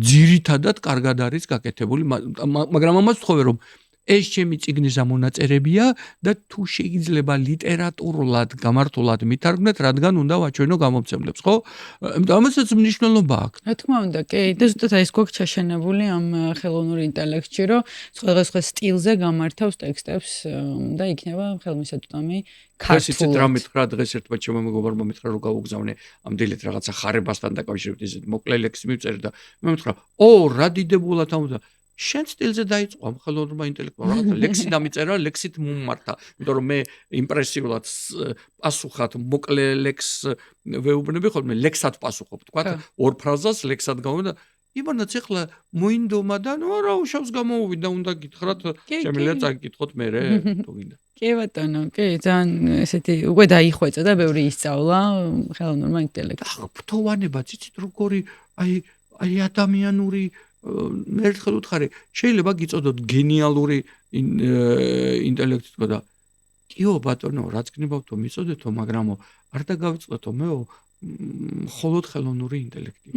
ძირითადად კარგად არის გაკეთებული, მაგრამ ამას ვთხოვე რომ ეს ჩემი წიგნის ამონაწერებია და თუ შეიძლება ლიტერატურულად გამართულად მითარგმნეთ, რადგან უნდა ვაჩვენო გამომცემლებს, ხო? ამასაც მნიშვნელობა აქვს. რა თქმა უნდა, კი, და ზუსტად ეს გვაქვს ჩაშენებული ამ ხელოვნურ ინტელექტში, რომ სხვადასხვა სტილზე გამართავს ტექსტებს და იქნება ხელმისაწვდომი ქართულად. ისიც რა მითხრა დღეს ერთმა ჩემმა მეგობარმა მითხრა რომ გავუგზავნე ამ დილით რაღაცა ხარებასთან დაკავშირებით ისეთ მოკლე ლექსი მივწერე და მე მითხრა, რა დიდებულად ამბობდა შენ სტილზე დაიწყო ამ ხელოვნურმა ინტელექტმა რაღაცა ლექსი დამიწერა, ლექსით მომმართა, იმიტომ რომ მე იმპრესიულად პასუხად მოკლე ლექსს ვეუბნები ხოლმე, ლექსად პასუხობ, თქვა, ორ ფრაზას ლექსად გავუდა. იმანაც ახლა მოინდომა და რა უშავს გამოუვიდა, უნდა გითხრათ, შემიძლია წაგიკითხოთ მერე, თუ გინდა. კი ბატონო, კი, ძალიან ესეთი უკვე დაიხვეწა და ბევრი ისწავლა ხელოვნურმა ინტელექტს. ფთოვანება, ციცით როგორი აი ადამიანური მე ერთხელ ვთხარი, შეიძლება გიწოდოთ გენიალური ინტელექტი თქო და კიო ბატონო, რაც გნებავთო მიწოდეთო, მაგრამ არ დაგავიწყდეთო მეო მხოლოდ ხელოვნური ინტელექტი.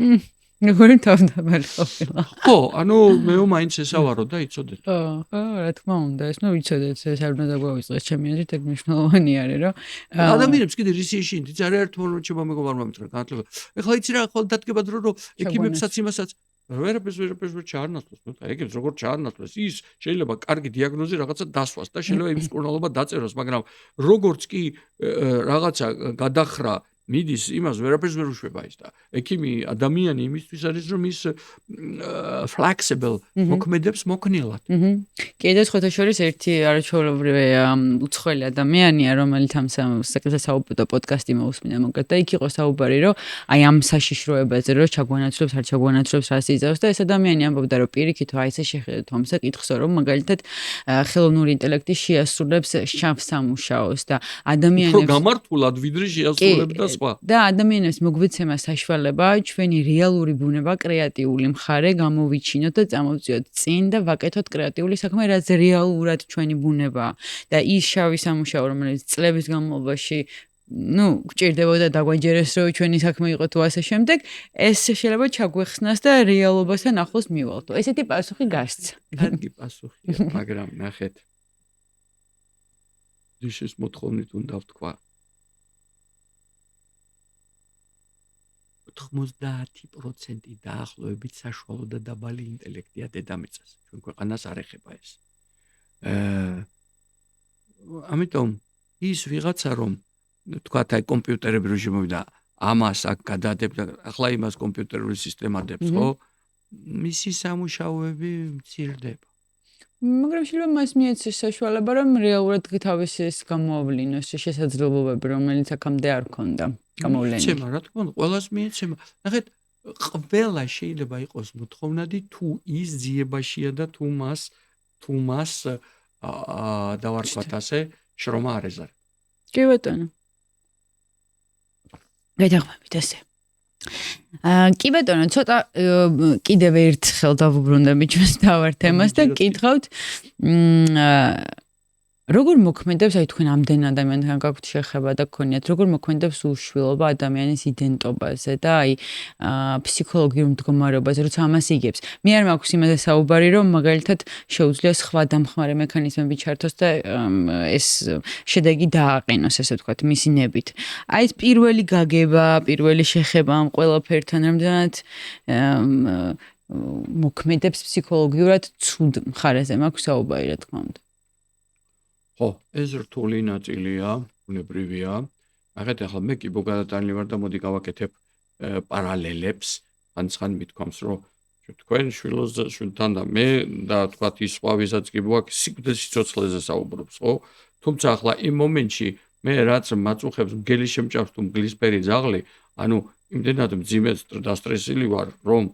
როგორი თავდაბარი ყოფილა. ხო, ანუ მეო მაინც ესავარო და იცოდეთ. ხო, რა თქმა უნდა, ეს ვიცოდეთ, ეს არ უნდა დაგვავიწყდეს ჩემი აზრით, ეგ მნიშვნელოვანი არის, რომ ადამიანებს კიდე რისიაში იცი არა ერთ მომენტში მეგობარმა მითხრა განათლება. ეხლა იცი რა, ხოლმე დადგება დრო რომ ეკიპებსაც იმასაც ვერაფერს ვერ ჩაარნათლოს, ნუ ეგებს როგორ ჩაარნათლოს, ის შეიძლება კარგი დიაგნოზი რაღაცა დასვას და შეიძლება იმის კურნალობა დაწეროს, მაგრამ როგორც კი რაღაცა გადახრა მიდის იმას ვერაფერს ვერ უშვება ის და ექიმი ადამიანი იმისთვის არის რომ ის flexible მოქმედებს მოქნილად. კი და სხვათა შორის ერთი არაჩვეულებრივი უცხოელი ადამიანია, რომელიც ამ საკითხზე საუბედო პოდკასტი მოусმინა მოკლედ და იქ იყო საუბარი, რომ აი ამ საშიშროებაზე, რომ ჩაგვანაცვლებს, არ ჩაგვანაცვლებს, რას იზავს და ეს ადამიანი ამბობდა, რომ პირიქით აი ესე შეხედოთ ამ საკითხს, რომ მაგალითად ხელოვნური ინტელექტი შეასრულებს შავ სამუშაოს და ადამიანებს უფრო გამართულად ვიდრე შეასრულებდა და ადამიანებს მოგვეცემა საშუალება ჩვენი რეალური ბუნება, კრეატიული მხარე გამოვიჩინოთ და წამოვწიოთ წინ და ვაკეთოთ კრეატიული საქმე, რაც რეალურად ჩვენი ბუნებაა. და ის შავი სამუშაო, რომელიც წლების განმავლობაში გჭირდებოდა დაგვაჯერეს, რომ ჩვენი საქმე იყო თუ ასე შემდეგ, ეს შეიძლება ჩაგვეხსნას და რეალობასთან ახლოს მივალთო. ესეთი პასუხი გასცა. კარგი პასუხია, მაგრამ ნახეთ. ის მოთხოვნით უნდა ვთქვა. 90% დაახლოებით საშუალო და დაბალი ინტელექტია დედამიწაზე. ჩვენ ქვეყანას არ ეხება ეს. ამიტომ ის ვიღაცა რომ თქვათ აი კომპიუტერები რო შემოვიდა ამას აქ გადადებდა ახლა იმას კომპიუტერული სისტემა დებს ხო მისი სამუშაოები მცირდება მაგრამ შეიძლება მას მიეცეს საშუალება რომ რეალურად თავის ეს გამოავლინოს შესაძლებლობები რომელიც აქამდე არ ქონდა გამოვლენილი მიეცემა რა თქმა უნდა ყველას მიეცემა ნახეთ ყველა შეიძლება იყოს მოთხოვნადი თუ ის ძიებაშია და თუ მას დავარქვათ ასე შრომა არ ეზარება კი ბატონო გადაღმებით ესე კი ბატონო ცოტა კიდევ ერთხელ დავუბრუნდები ჩვენს თავარ თემას და გკითხავთ როგორ მოქმედებს აი თქვენ ამდენ ადამიანთან გაქვთ შეხება და გქონიათ როგორ მოქმედებს უშვილობა ადამიანის იდენტობაზე და აი ფსიქოლოგიურ მდგომარეობაზე როცა ამას იგებს მე არ მაქვს იმაზე საუბარი რომ მაგალითად შეუძლია სხვა დამხმარე მექანიზმები ჩართოს და ეს შედეგი დააყენოს ესე ვთქვათ მისი ნებით აი ეს პირველი გაგება პირველი შეხება ამ ყველაფერთან რამდენად მოქმედებს ფსიქოლოგიურად ცუდ მხარეზე მაქვს საუბარი რა თქმა უნდა ხო, ეს რთული ნაწილია, უნებრივია. მაგათ ახლა მე კი ბოგადატანილი ვარ და მოდი გავაკეთებ პარალელებს, ხან მithქვამს, რომ თქვენ შვილთან და მე და თქვათ ის სხვა ვისაც კი გვაქვს სიკვდილის სიცოცხლეზე საუბრობს, ხო? თუმცა ახლა იმ მომენტში მე რაც მაწუხებს მგელი შემჭავს თუ მგლისფერი ძაღლი, ანუ იმდენად მძიმე და სტრესილი ვარ, რომ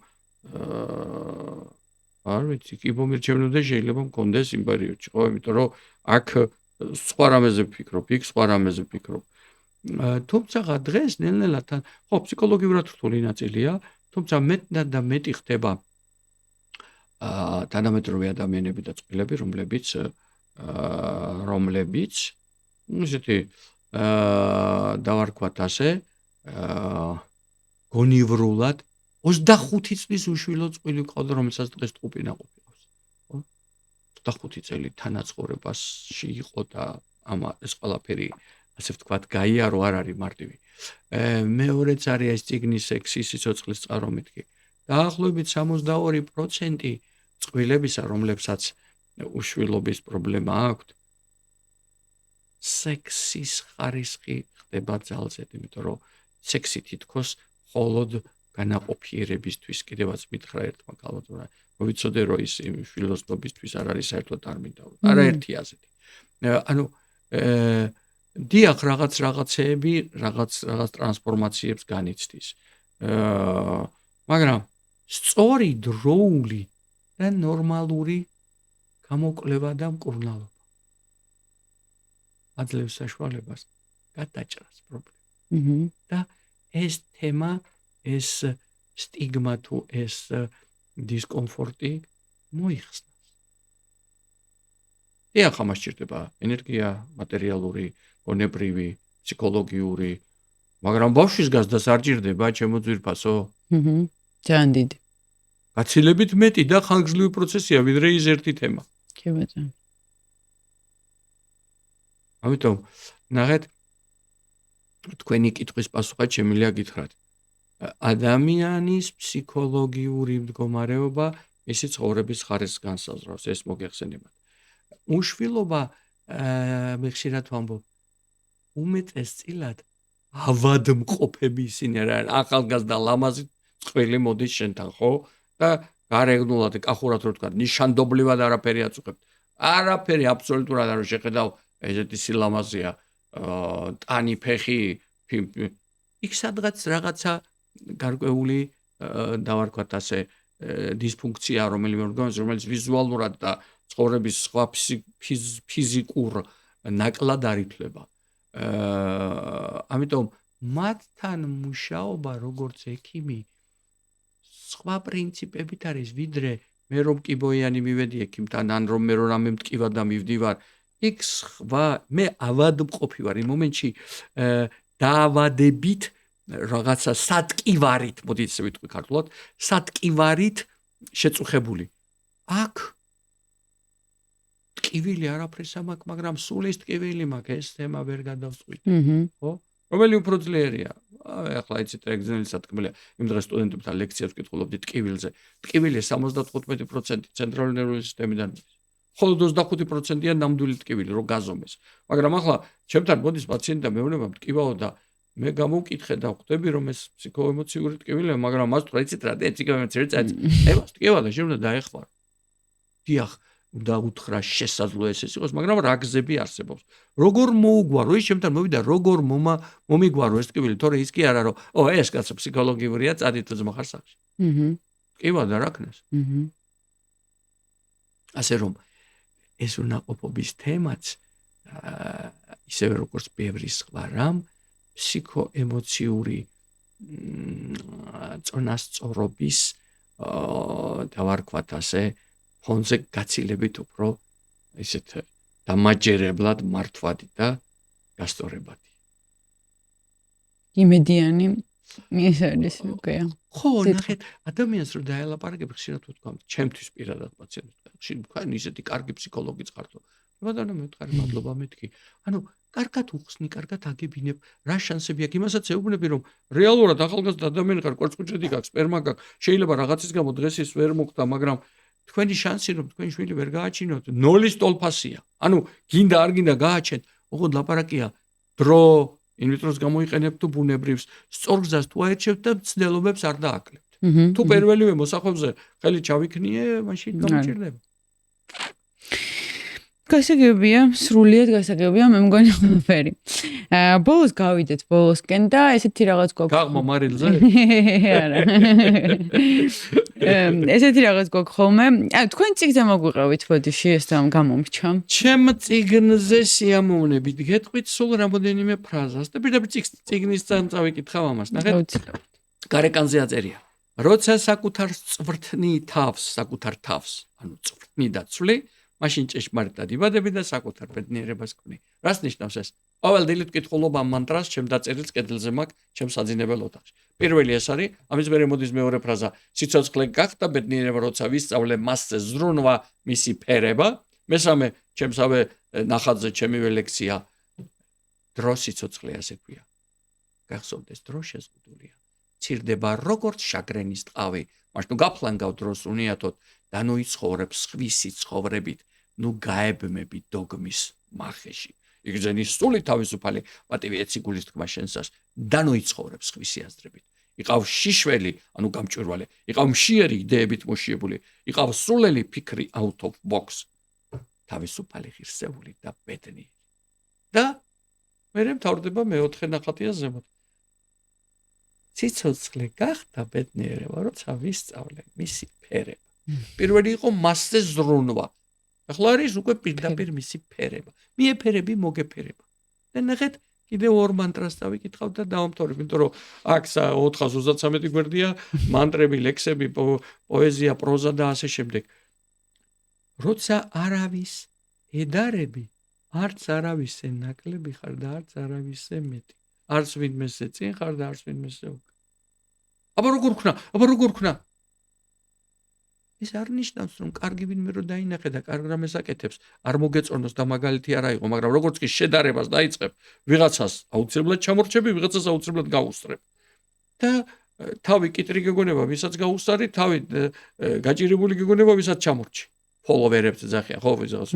არ ვიცი, კი მომირჩევნო და შეიძლება მქონდეს იმ პერიოდში, ხო? იმიტომ რომ აქ სხვა რამეზე ვფიქრობ, იქ სხვა რამეზე ვფიქრობ. თუმცა დღეს ნელ-ნელა ხო, ფსიქოლოგიურად რთული ნაწილია, თუმცა მეტად და მეტი ხდება თანამედროვე ადამიანები და წყვილები, რომლებიც ისეთი დავარქვათ ასე, გონივრულად 25 წლის უშვილო წყვილი ყავდა, რომელსაც დღეს ტყუპი ნაყოფი აქვს. 25 წელი თანაცხოვრებაში იყო და ეს ყველაფერი ასე ვთქვათ გაიარო არ არის მარტივი. მეორეც არის ეს ციგნის სექსის სიცოცხლის წყარომითი. დაახლოებით 62% წყვილებისა, რომლებსაც უშვილობის პრობლემა აქვთ, სექსის ხარისხი ხდება ძალზედ, იმიტომ რომ სექსი თითქოს მხოლოდ განაყოფიერებისთვის კიდევაც მითხრა ერთმა კალბატონმა მოვიცოდე რომ ის შვილოსნობისთვის არ არის საერთოდ არ მინდა არაერთი ასეთი ანუ დიახ რაღაცეები რაღაც ტრანსფორმაციებს განიცდის მაგრამ სწორი დროული და ნორმალური გამოკვლევა და მკურნალობა აძლევს საშუალებას გადაჭრას პრობლემას და ეს თემა ეს სტიგმა თუ ეს დისკომფორტი მოიხსნას. დიახ, ამას სჭირდება ენერგია, მატერიალური, გონებრივი, ფსიქოლოგიური, მაგრამ ბავშვის გაზდას არ ჭირდება, ჩემო ძვირფასო. ძალიან დიდი. გაცილებით მეტი და ხანგრძლივი პროცესია, ვიდრე ის ერთი თემა. კი ბატონო. ამიტომ, ნახეთ, თქვენი კითხვის პასუხად შემიძლია გითხრათ. ადამიანის ფსიქოლოგიური მდგომარეობა მისი ცხოვრების ხარისხს განსაზღვრავს, ეს მოგეხსენებათ. უშვილობა მე ხშირად ვამბობ, უმეტესწილად ავადმყოფები ისინი არიან, ახალგაზრდა ლამაზი წყვილი მოდის შენთან, ხო? და გარეგნულად კახურად რო თქვა, ნიშანდობლივად არაფერი აწუხებთ. არაფერი აბსოლუტურად არ შეხედავ, ესეთი სილამაზეა, ტანი ფეხი, იქ სადღაც რაღაცა გარკვეული დავარქვათ ასე დისფუნქცია რომელიც ვიზუალურად და ცხოვრების სხვა ფიზიკურ ნაკლად არ ითვლება. ამიტომ მათთან მუშაობა როგორც ექიმი სხვა პრინციპებით არის, ვიდრე მე რომ კიბოიანი მივედი ექიმთან, ან რომ მე რამე მტკივა და მივდივარ, იქ სხვა მე ავადმყოფი ვარ იმ მომენტში დაავადებით რაღაცა სატკივარით, მოდით ესე ვიტყვი ქართულად, სატკივარით შეწუხებული. აქ ტკივილი არაფერს ამაქვს, მაგრამ სულ ის ტკივილი მაქვს, ეს თემა ვერ გადავწყვიტ. ხო? რომელი უფრო ძლიერია? ახლა იცით რა ეგზამენის სათქმელია. იმ დღეს სტუდენტებთან ლექციებს ვკითხულობდი ტკივილზე. ტკივილი 75% ცენტრალური ნერვული სისტემიდან მიდის. მხოლოდ 25%-ია ნამდვილი ტკივილი რო გაზომეს. მაგრამ ახლა ჩემთან მოდის პაციენტი და მეუბნება ტკივაო და მე გამოვკითხე და ხვდები რომ ეს ფსიქოემოციური ტკივილია, მაგრამ მას თქვა იცით რა, ფსიქოემოციური წაიწ. ევას ტკივა და შენ უნდა დაეხმარო. დიახ, უნდა უთხრა შესაძლოა ეს იყოს, მაგრამ რა გზები არსებობს. როგორ მოუგვარო, ის ჩემთან მოვიდა, როგორ მომიგვარო ეს ტკივილი, თორე ის კი არა რომ, ეს კაცო ფსიქოლოგიურია, წადი თუ ძმა ხარ სახში. ტკივა და რა ქნას. ასე რომ ეს უნაყოფობის თემაც ისევე როგორც ბევრი სხვა რამ ფსიქოემოციური წონასწორობის დავარქვათ ასე ფონზე გაცილებით უფრო ისეთ დამაჯერებლად მართვადი და გასწორებადი. იმედიანი ის არის უკვე. ხო, ნახეთ, ადამიანს რო დაელაპარაკებ ხშირად ვთქვა, ჩემთვის პირადად პაციენტს, ხშირ ვქან ისეთი კარგი ფსიქოლოგიც ხართო. ბატონო მეთქარი, მადლობა მეთქი. ანუ კარგად უხსნი, კარგად აგებინებ, რა შანსები აქვს, იმასაც ეუბნები, რომ რეალურად ახალგაზრდა ადამიანი ხარ, კვერცხუჭედი გაქვს, სპერმა გაქვს, შეიძლება რაღაცის გამო დღეს ის ვერ მოხდა, მაგრამ თქვენი შანსი რომ თქვენი შვილი ვერ გააჩინოთ, 0-ის ტოლფასია. ანუ გინდა არ გინდა გააჩენ, ოღონდ ლაპარაკია დრო ინვიტროს გამოიყენებთ თუ ბუნებრივს, სწორ გზას თუ აერჩევთ და ცდელობებს არ დააკლებთ. თუ პირველივე მოსახვებზე ხელი ჩავიქნიე, მაშინ გამჭირდება. გასაგებია, სრულიად გასაგებია, მე მგონი ყველაფერი. ბოლოს გავიდეთ ბოლოსკენ და ესეთი რაღაც გვაქვს. გაღმა მარილზე? არა. ესეთი რაღაც გვაქვს ხოლმე. თქვენ წიგნზე მოგვიყევით ბოდიში ეს და გამომრჩა. ჩემ წიგნზე სიამოვნებით გეტყვით სულ რამოდენიმე ფრაზას და პირდაპირ წიგნის წინ წავიკითხავ ამას. ნახეთ. გარეკანზე აწერია. როცა საკუთარ საკუთარ თავს, ანუ წვრთნი და ცვლი მაშინ ჭეშმარიტად იბადები და საკუთარ ბედნიერებას ქმნი. რას ნიშნავს ეს? ყოველ დილით ვკითხულობ ამ მანტრას, ჩემ დაწერილს კედელზე მაქვს, ჩემ საძინებელ ოთახში. პირველი ეს არის, ამის მერე მოდის მეორე ფრაზა. სიცოცხლე გახდა ბედნიერება, როცა ვისწავლე მასზე ზრუნვა, მისი ფერება. მესამე, ჩემსავე ნახატზე ჩემივე ლექსია. დრო სიცოცხლე ასე ქვია. გახსოვდეს, დრო შეზღუდულია. ცირდება როგორც შაგრენის ტყავი. მაშ ნუ გაფლანგავ დროს უნიათოდ და ნუ იცხოვრებს სხვისი ცხოვრებით, ნუ გაებმები დოგმის მახეში. იგრძენის სული თავისუფალი, პატივი ეცი გულის თქმა შენსას და ნუ იცხოვრებს სხვისი აზრებით. იყავ შიშველი, ანუ გამჭვირვალე, იყავ მშიერი იდეებით მოშიებული, იყავ სულელი ფიქრი out of box. თავისუფალი ღირსეული და ბედნიერი. და მერე მთავრდება მეოთხე ნახატია ზემოთ. სიცოცხლე გახდა ბედნიერება, როცა ვისწავლე მისი ფერება. პირველი იყო მასზე ზრუნვა. ახლა არის უკვე პირდაპირ მისი ფერება. მიეფერები, მოგეფერება. და ნახეთ, კიდევ ორ მანტრას დავიკითხავ და დავამთავრებ, იმიტომ რომ აქ 433 გვერდია, მანტრები, ლექსები, პოეზია, პროზა და ასე შემდეგ. როცა არავის ედარები, არც არავისე ნაკლები ხარ და არც არავისე მეტი. არც ვინმესე წინ ხარ და არც ვინმესე უკან. აბა როგორ ვქნა? ეს არ ნიშნავს რომ კარგი ვინმე რო დაინახე და კარგ რამეს აკეთებს, არ მოგეწონოს და მაგალითი არა იყო, მაგრამ როგორც კი შედარებას დაიწყებ, ვიღაცას აუცილებლად ჩამორჩები, ვიღაცას აუცილებლად გაუსწრებ. და თავი კიტრი გეგონება, ვისაც გაუსწარი, თავი გაჭირებული გეგონება, ვისაც ჩამორჩი. ფოლოვერებს ძახია, ხო ვიზავს.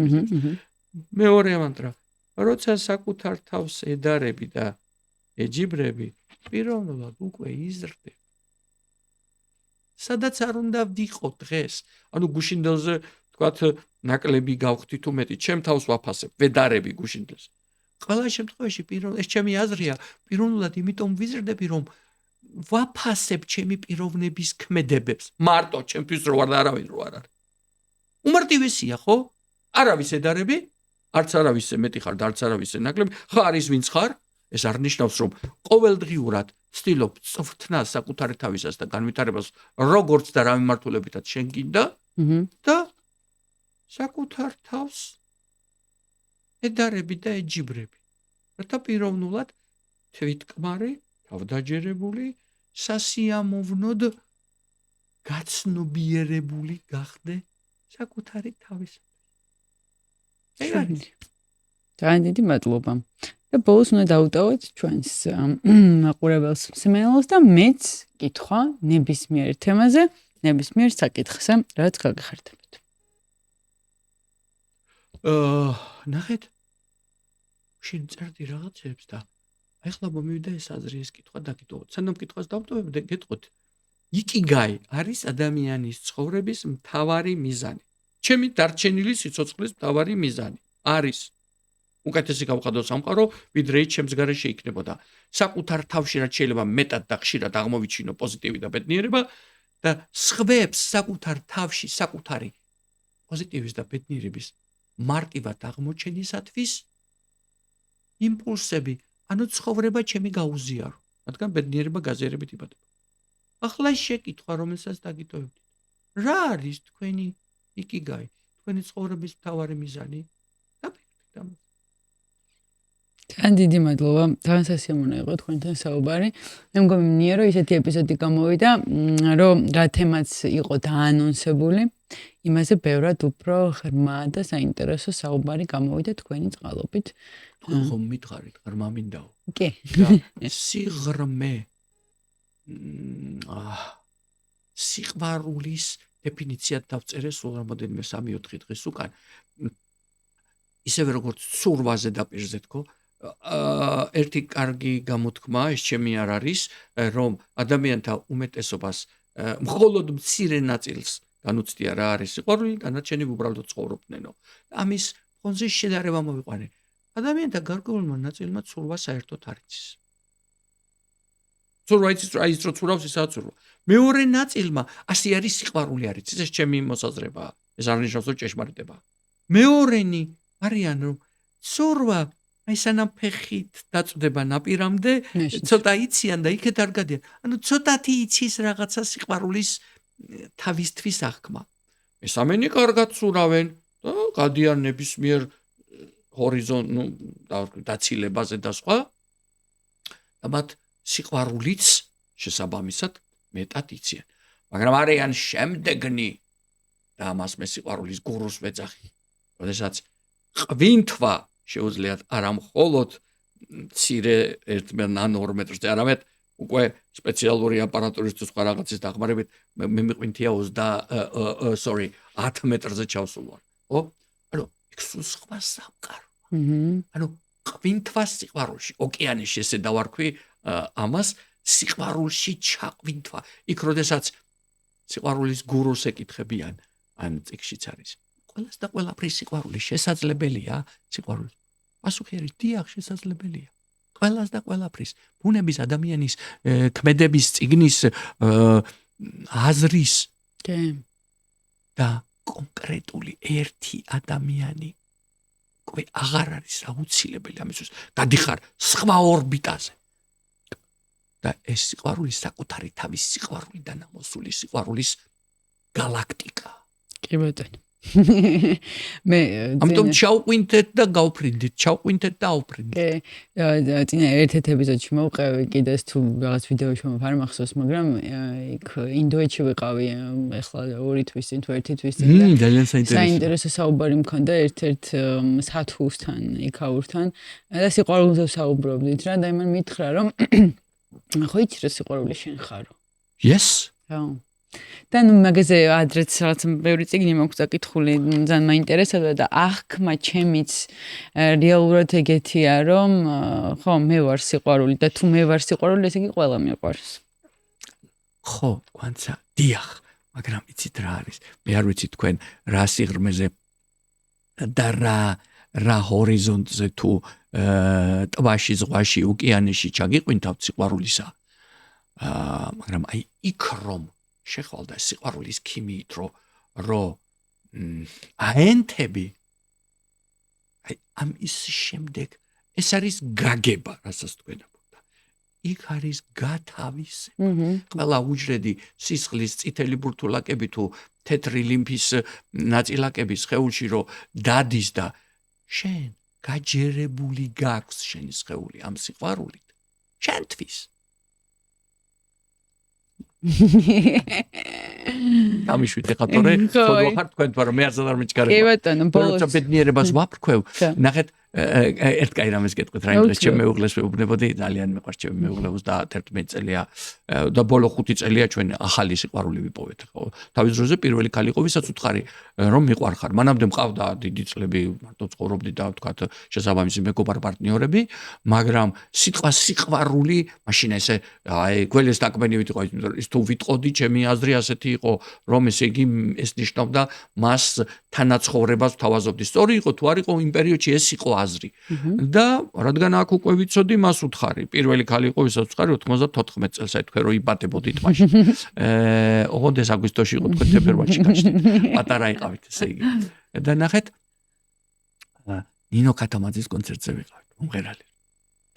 მეორე მანტრა. როცა საკუთარ თავს ედარები და ეჯიბრები, პიროვნულად უკვე იზრდები. სადაც არ უნდა ვიყო დღეს, ანუ გუშინდელზე თქვათ ნაკლები გავხდი თუ მეტი, ჩემ თავს ვაფასებ, ვედარები გუშინდელს. ყველა შემთხვევაში ეს ჩემი აზრია, პიროვნულად იმიტომ ვიზრდები, რომ ვაფასებ ჩემი პიროვნების ქმედებებს, მარტო ჩემთვის რო არ და არავინ რო არ არის. უმარტივესია, ხო? არავის ედარები, არც არავისზე მეტი ხარ და არც არავისზე ნაკლები, ხარ ის ვინც ხარ, ეს არ ნიშნავს რომ ყოველდღიურად ცდილობ წვრთნას საკუთარი თავისას და განვითარებას როგორც და რა მიმართულებითაც შენ გინდა და საკუთარ თავს ედარები და ეჯიბრები. რათა პიროვნულად თვითკმარი, თავდაჯერებული, სასიამოვნოდ გაცნობიერებული გახდე საკუთარი თავისათვის. ძალიან დიდი მადლობა. და ბოლოს უნდა დავუტოვოთ ჩვენს მაყურებელს მსმენელს და მეც კითხვა ნებისმიერ თემაზე, ნებისმიერ საკითხზე, რაც გაგახარდებათ. ნახეთ შენ წერდი რაღაცებს და აი ხლა მომივიდა ეს აზრი ეს კითხვა დაგიტოვოთ. სანამ კითხვას დავტოვებდი, გეტყვით. იკიგაი არის ადამიანის ცხოვრების მთავარი მიზანი. ჩემი დარჩენილი სიცოცხლის მთავარი მიზანი არის უკეთესი გავყადო სამყარო, ვიდრე ჩემს გარეშე იქნებოდა. საკუთარ თავში რაც შეიძლება მეტად და ხშირად აღმოვიჩინო პოზიტივი და ბედნიერება და სხვებს საკუთარ თავში საკუთარი პოზიტივის და ბედნიერების მარტივად აღმოჩენისათვის იმპულსები, ანუ ცხოვრება ჩემი გაუზიარო, რადგან ბედნიერება გაზიარებით იბადება. ახლა შეკითხვა, რომელსაც დაგიტოვებდით. რა არის თქვენი იკიგაი, თქვენი ცხოვრების მთავარი მიზანი? დაფიქრდით ამაზე. თან დიდი მადლობა. თან სასიამოვნო იყო თქვენთან საუბარი. მე მგონი მნია რომ ისეთი ეპიზოდი გამოვიდა, რომ რა თემაც იყო დაანონსებული, იმაზე ბევრად უფრო ღრმა და საინტერესო საუბარი გამოვიდა თქვენი წყალობით. ხომ მითხარით, ღრმა მინდაო. კი. სიღრმე. სიყვარულის დეფინიციად დავწერე სულ რამოდენიმე 3-4 დღის უკან. ისევე როგორც ცურვაზე დაპირზე თქო, ერთი კარგი გამოთქმა ეს ჩემი არ არის, რომ ადამიანთა უმეტესობას მხოლოდ მცირე ნაწილს განუცდია რა არის სიყვარული, დანარჩენი უბრალოდ ცხოვრობნენო. ამის ფონზე შედარება მოვიყვანე. ადამიანთა გარკვეულმა ნაწილმა ცურვა საერთოდ არ იცის. ცურვა იცის, აი ის რო ცურავს, ისაა ცურვა. მეორე ნაწილმა ასე არის სიყვარული არ იცის, ეს ჩემი მოსაზრებაა. ეს არ ნიშნავს, რომ ჭეშმარიტებაა. მეორენი არიან, რომ ცურვა აი სანამ ფეხით დაწვდება ნაპირამდე, ცოტა იციან და იქეთ არ გადიან. ანუ ცოტათი იცის რაღაცა სიყვარულის თავისთვის აღქმა. მესამენი კარგად ცურავენ და გადიან ნებისმიერ დაცილებაზე და სხვა. და მათ სიყვარულიც შესაბამისად მეტად იციან. მაგრამ არიან შემდეგნი და ამას მე სიყვარულის გურუს ვეძახი. როდესაც ყვინთვა შეუძლიათ არა მხოლოდ მცირე 1 მეტრზე, არამედ უკვე სპეციალური აპარატურისთვის სხვა რაღაცის დახმარებით მე მიყვინთია 10 მეტრზე ჩავსულ ვარ. ხო? ანუ იქ სულ სხვა სამყარო. ანუ ყვინთვას სიყვარულში, ოკეანეში ესე დავარქვი ამას სიყვარულში ჩაყვინთვა. იქ როდესაც სიყვარულის გურუს ეკითხებიან, ან წიგშიც არის. ყველას და ყველაფრის სიყვარული შესაძლებელია, სიყვარული. პასუხი არის დიახ, შესაძლებელია. ყველას და ყველაფრის, ბუნების ადამიანის ქმედების წიგნის აზრის და კონკრეტული ერთი ადამიანი უკვე აღარ არის აუცილებელი ამისთვის. გადიხარ სხვა ორბიტაზე. და ეს სიყვარული საკუთარი თავის სიყვარულიდან ამოსული სიყვარულის galaktika. კი ბატონო. მე ამიტომ ჩავყვინთეთ და გავფრინდით, ჩავყვინთეთ და ავფრინდით. კი, წინა ერთ-ერთ ეპიზოდში მოვყევი კიდეს თუ რაღაც ვიდეოში მომფარ მახსოვს, მაგრამ იქ ინდოეთში ვიყავი, ეხლა 2 თვის წინ თუ 1 თვის წინ. ძალიან საინტერესო საუბარი მქონდა ერთ-ერთ სათვუსთან, იქაურთან და სიყვარულზე საუბრობდით რა და იმან მითხრა რომ ხო იცი რა სიყვარული შენ ხარო. Yes. ხო. და ნუ მაგაზე ადრეც რაღაც ბევრი წიგნი მაქვს დაკითხული, ძალიან მაინტერესებდა და აღქმა ჩემიც რეალურად ეგეთია, რომ ხო, მე ვარ სიყვარული და თუ მე ვარ სიყვარული, ესე იგი ყველა მიყვარს. ხო, კვანცა, დიახ, მაგრამ იცით რა არის? მე არ ვიცი თქვენ რა სიღრმეზე და რა ჰორიზონტზე თუ ტბაში, ზღვაში, ოკეანეში ჩაგიყვინთავთ სიყვარულისა. მაგრამ აი იქ რომ შეხვალდა სიყვარულის ქიმიით, რომ აენთები აი ამის შემდეგ ეს არის გაგება, რასაც თქვენ ამბობთ. იქ არის გათავისება. ყველა უჯრედი სისხლის წითელი ბურთულაკები თუ თეთრი ლიმფის ნაწილაკები სხეულში რომ დადის და შენ გაჯერებული გაქვს შენი სხეული ამ სიყვარულით. შენთვის გამიშვით ეხლა თორე ხარ თქვენ თორე მე არც არ მიჩქარებ. კი ბატონო, ბოლოს ბედნიერებას ვაფრქვევ. ნახეთ ერთ კაი რამეს გეტყვით რა იმ დღეს ჩემ მეუღლეს ვეუბნებოდი ძალიან მიყვარს ჩემი მეუღლე 31 წელია და ბოლო 5 წელია ჩვენ ახალი სიყვარული ვიპოვეთ ხო თავის დროზე პირველი ქალი იყო ვისაც უთხარი რომ მიყვარხარ მანამდე მყავდა დიდი წლები მარტო ცხოვრობდი და ვთქვათ შესაბამისი მეგობარ პარტნიორები მაგრამ სიტყვა სიყვარული მაშინ ესე აი გველეს დაკმენივით იყო ის თუ ვიტყოდი ჩემი აზრი ასეთი იყო რომ ესე იგი ეს ნიშნავდა მას თანაცხოვრებას ვთავაზობდი სწორი იყო თუ არ იყო იმ პერიოდში ეს იყო აზრი და რადგან აქ უკვე ვიცოდი მას უთხარი პირველი ქალი იყო ვისაც უთხარი 94 წელს აი თქვენ რო იბადებოდით მაშინ ოღონდ ეს აგვისტოში იყო თქვენ თებერვალში გაჩნდით პატარა იყავით ესე იგი და ნახეთ ნინო კატამაძის კონცერტზე ვიყავით მომღერალი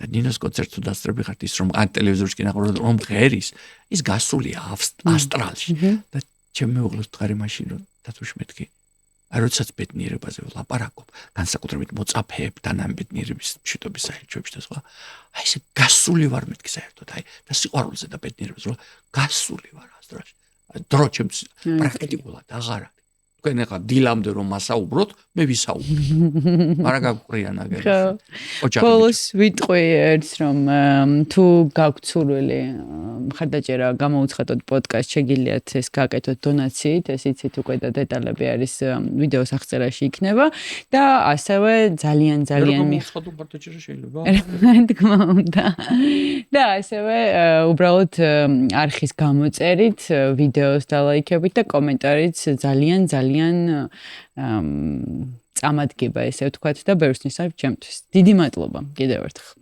და ნინოს კონცერტს თუ დასწრები ხართ ის რომ ან ტელევიზორში კინახავთ რომ ღერის ის გასულია ასტრალში და ჩემი მეუღლეს ვთხარი მაშინ რომ დათუშ მეთქი აი როდესაც ბედნიერებაზე ვლაპარაკობ განსაკუთრებით მოწაფეებთან ამ ბედნიერების მშვიდობის საერთაშორისო და სხვა აი ესე გასული ვარ მეთქი საერთოდ აი და სიყვარულზე და ბედნიერებაზე რომ გასული ვარ ასტრალში დრო ჩემს პრაქტიკულად აღარ არის თქვენ ახლა დილამდე რომ მასაუბროთ მე ვისაუბრებ მაგრამ გაგყრიან აგერ ბოლოს ვიტყვი ერთს რომ თუ გაქვთ სურვილი მხარდაჭერა გამოუცხადოთ პოდკასტ შეგიძლიათ ეს გაკეთოთ დონაციით ეს იცით უკვე და დეტალები არის ვიდეოს აღწერაში იქნება და ასევე ძალიან გამოუცხადო მხარდაჭერა შეიძლება თქმა უნდა და ასევე უბრალოდ არხის გამოწერით ვიდეოს დალაიქებით და კომენტარით ძალიან წამადგება ესე ვთქვათ და ბევრს ნიშნავს ჩემთვის. დიდი მადლობა კიდევ ერთხელ.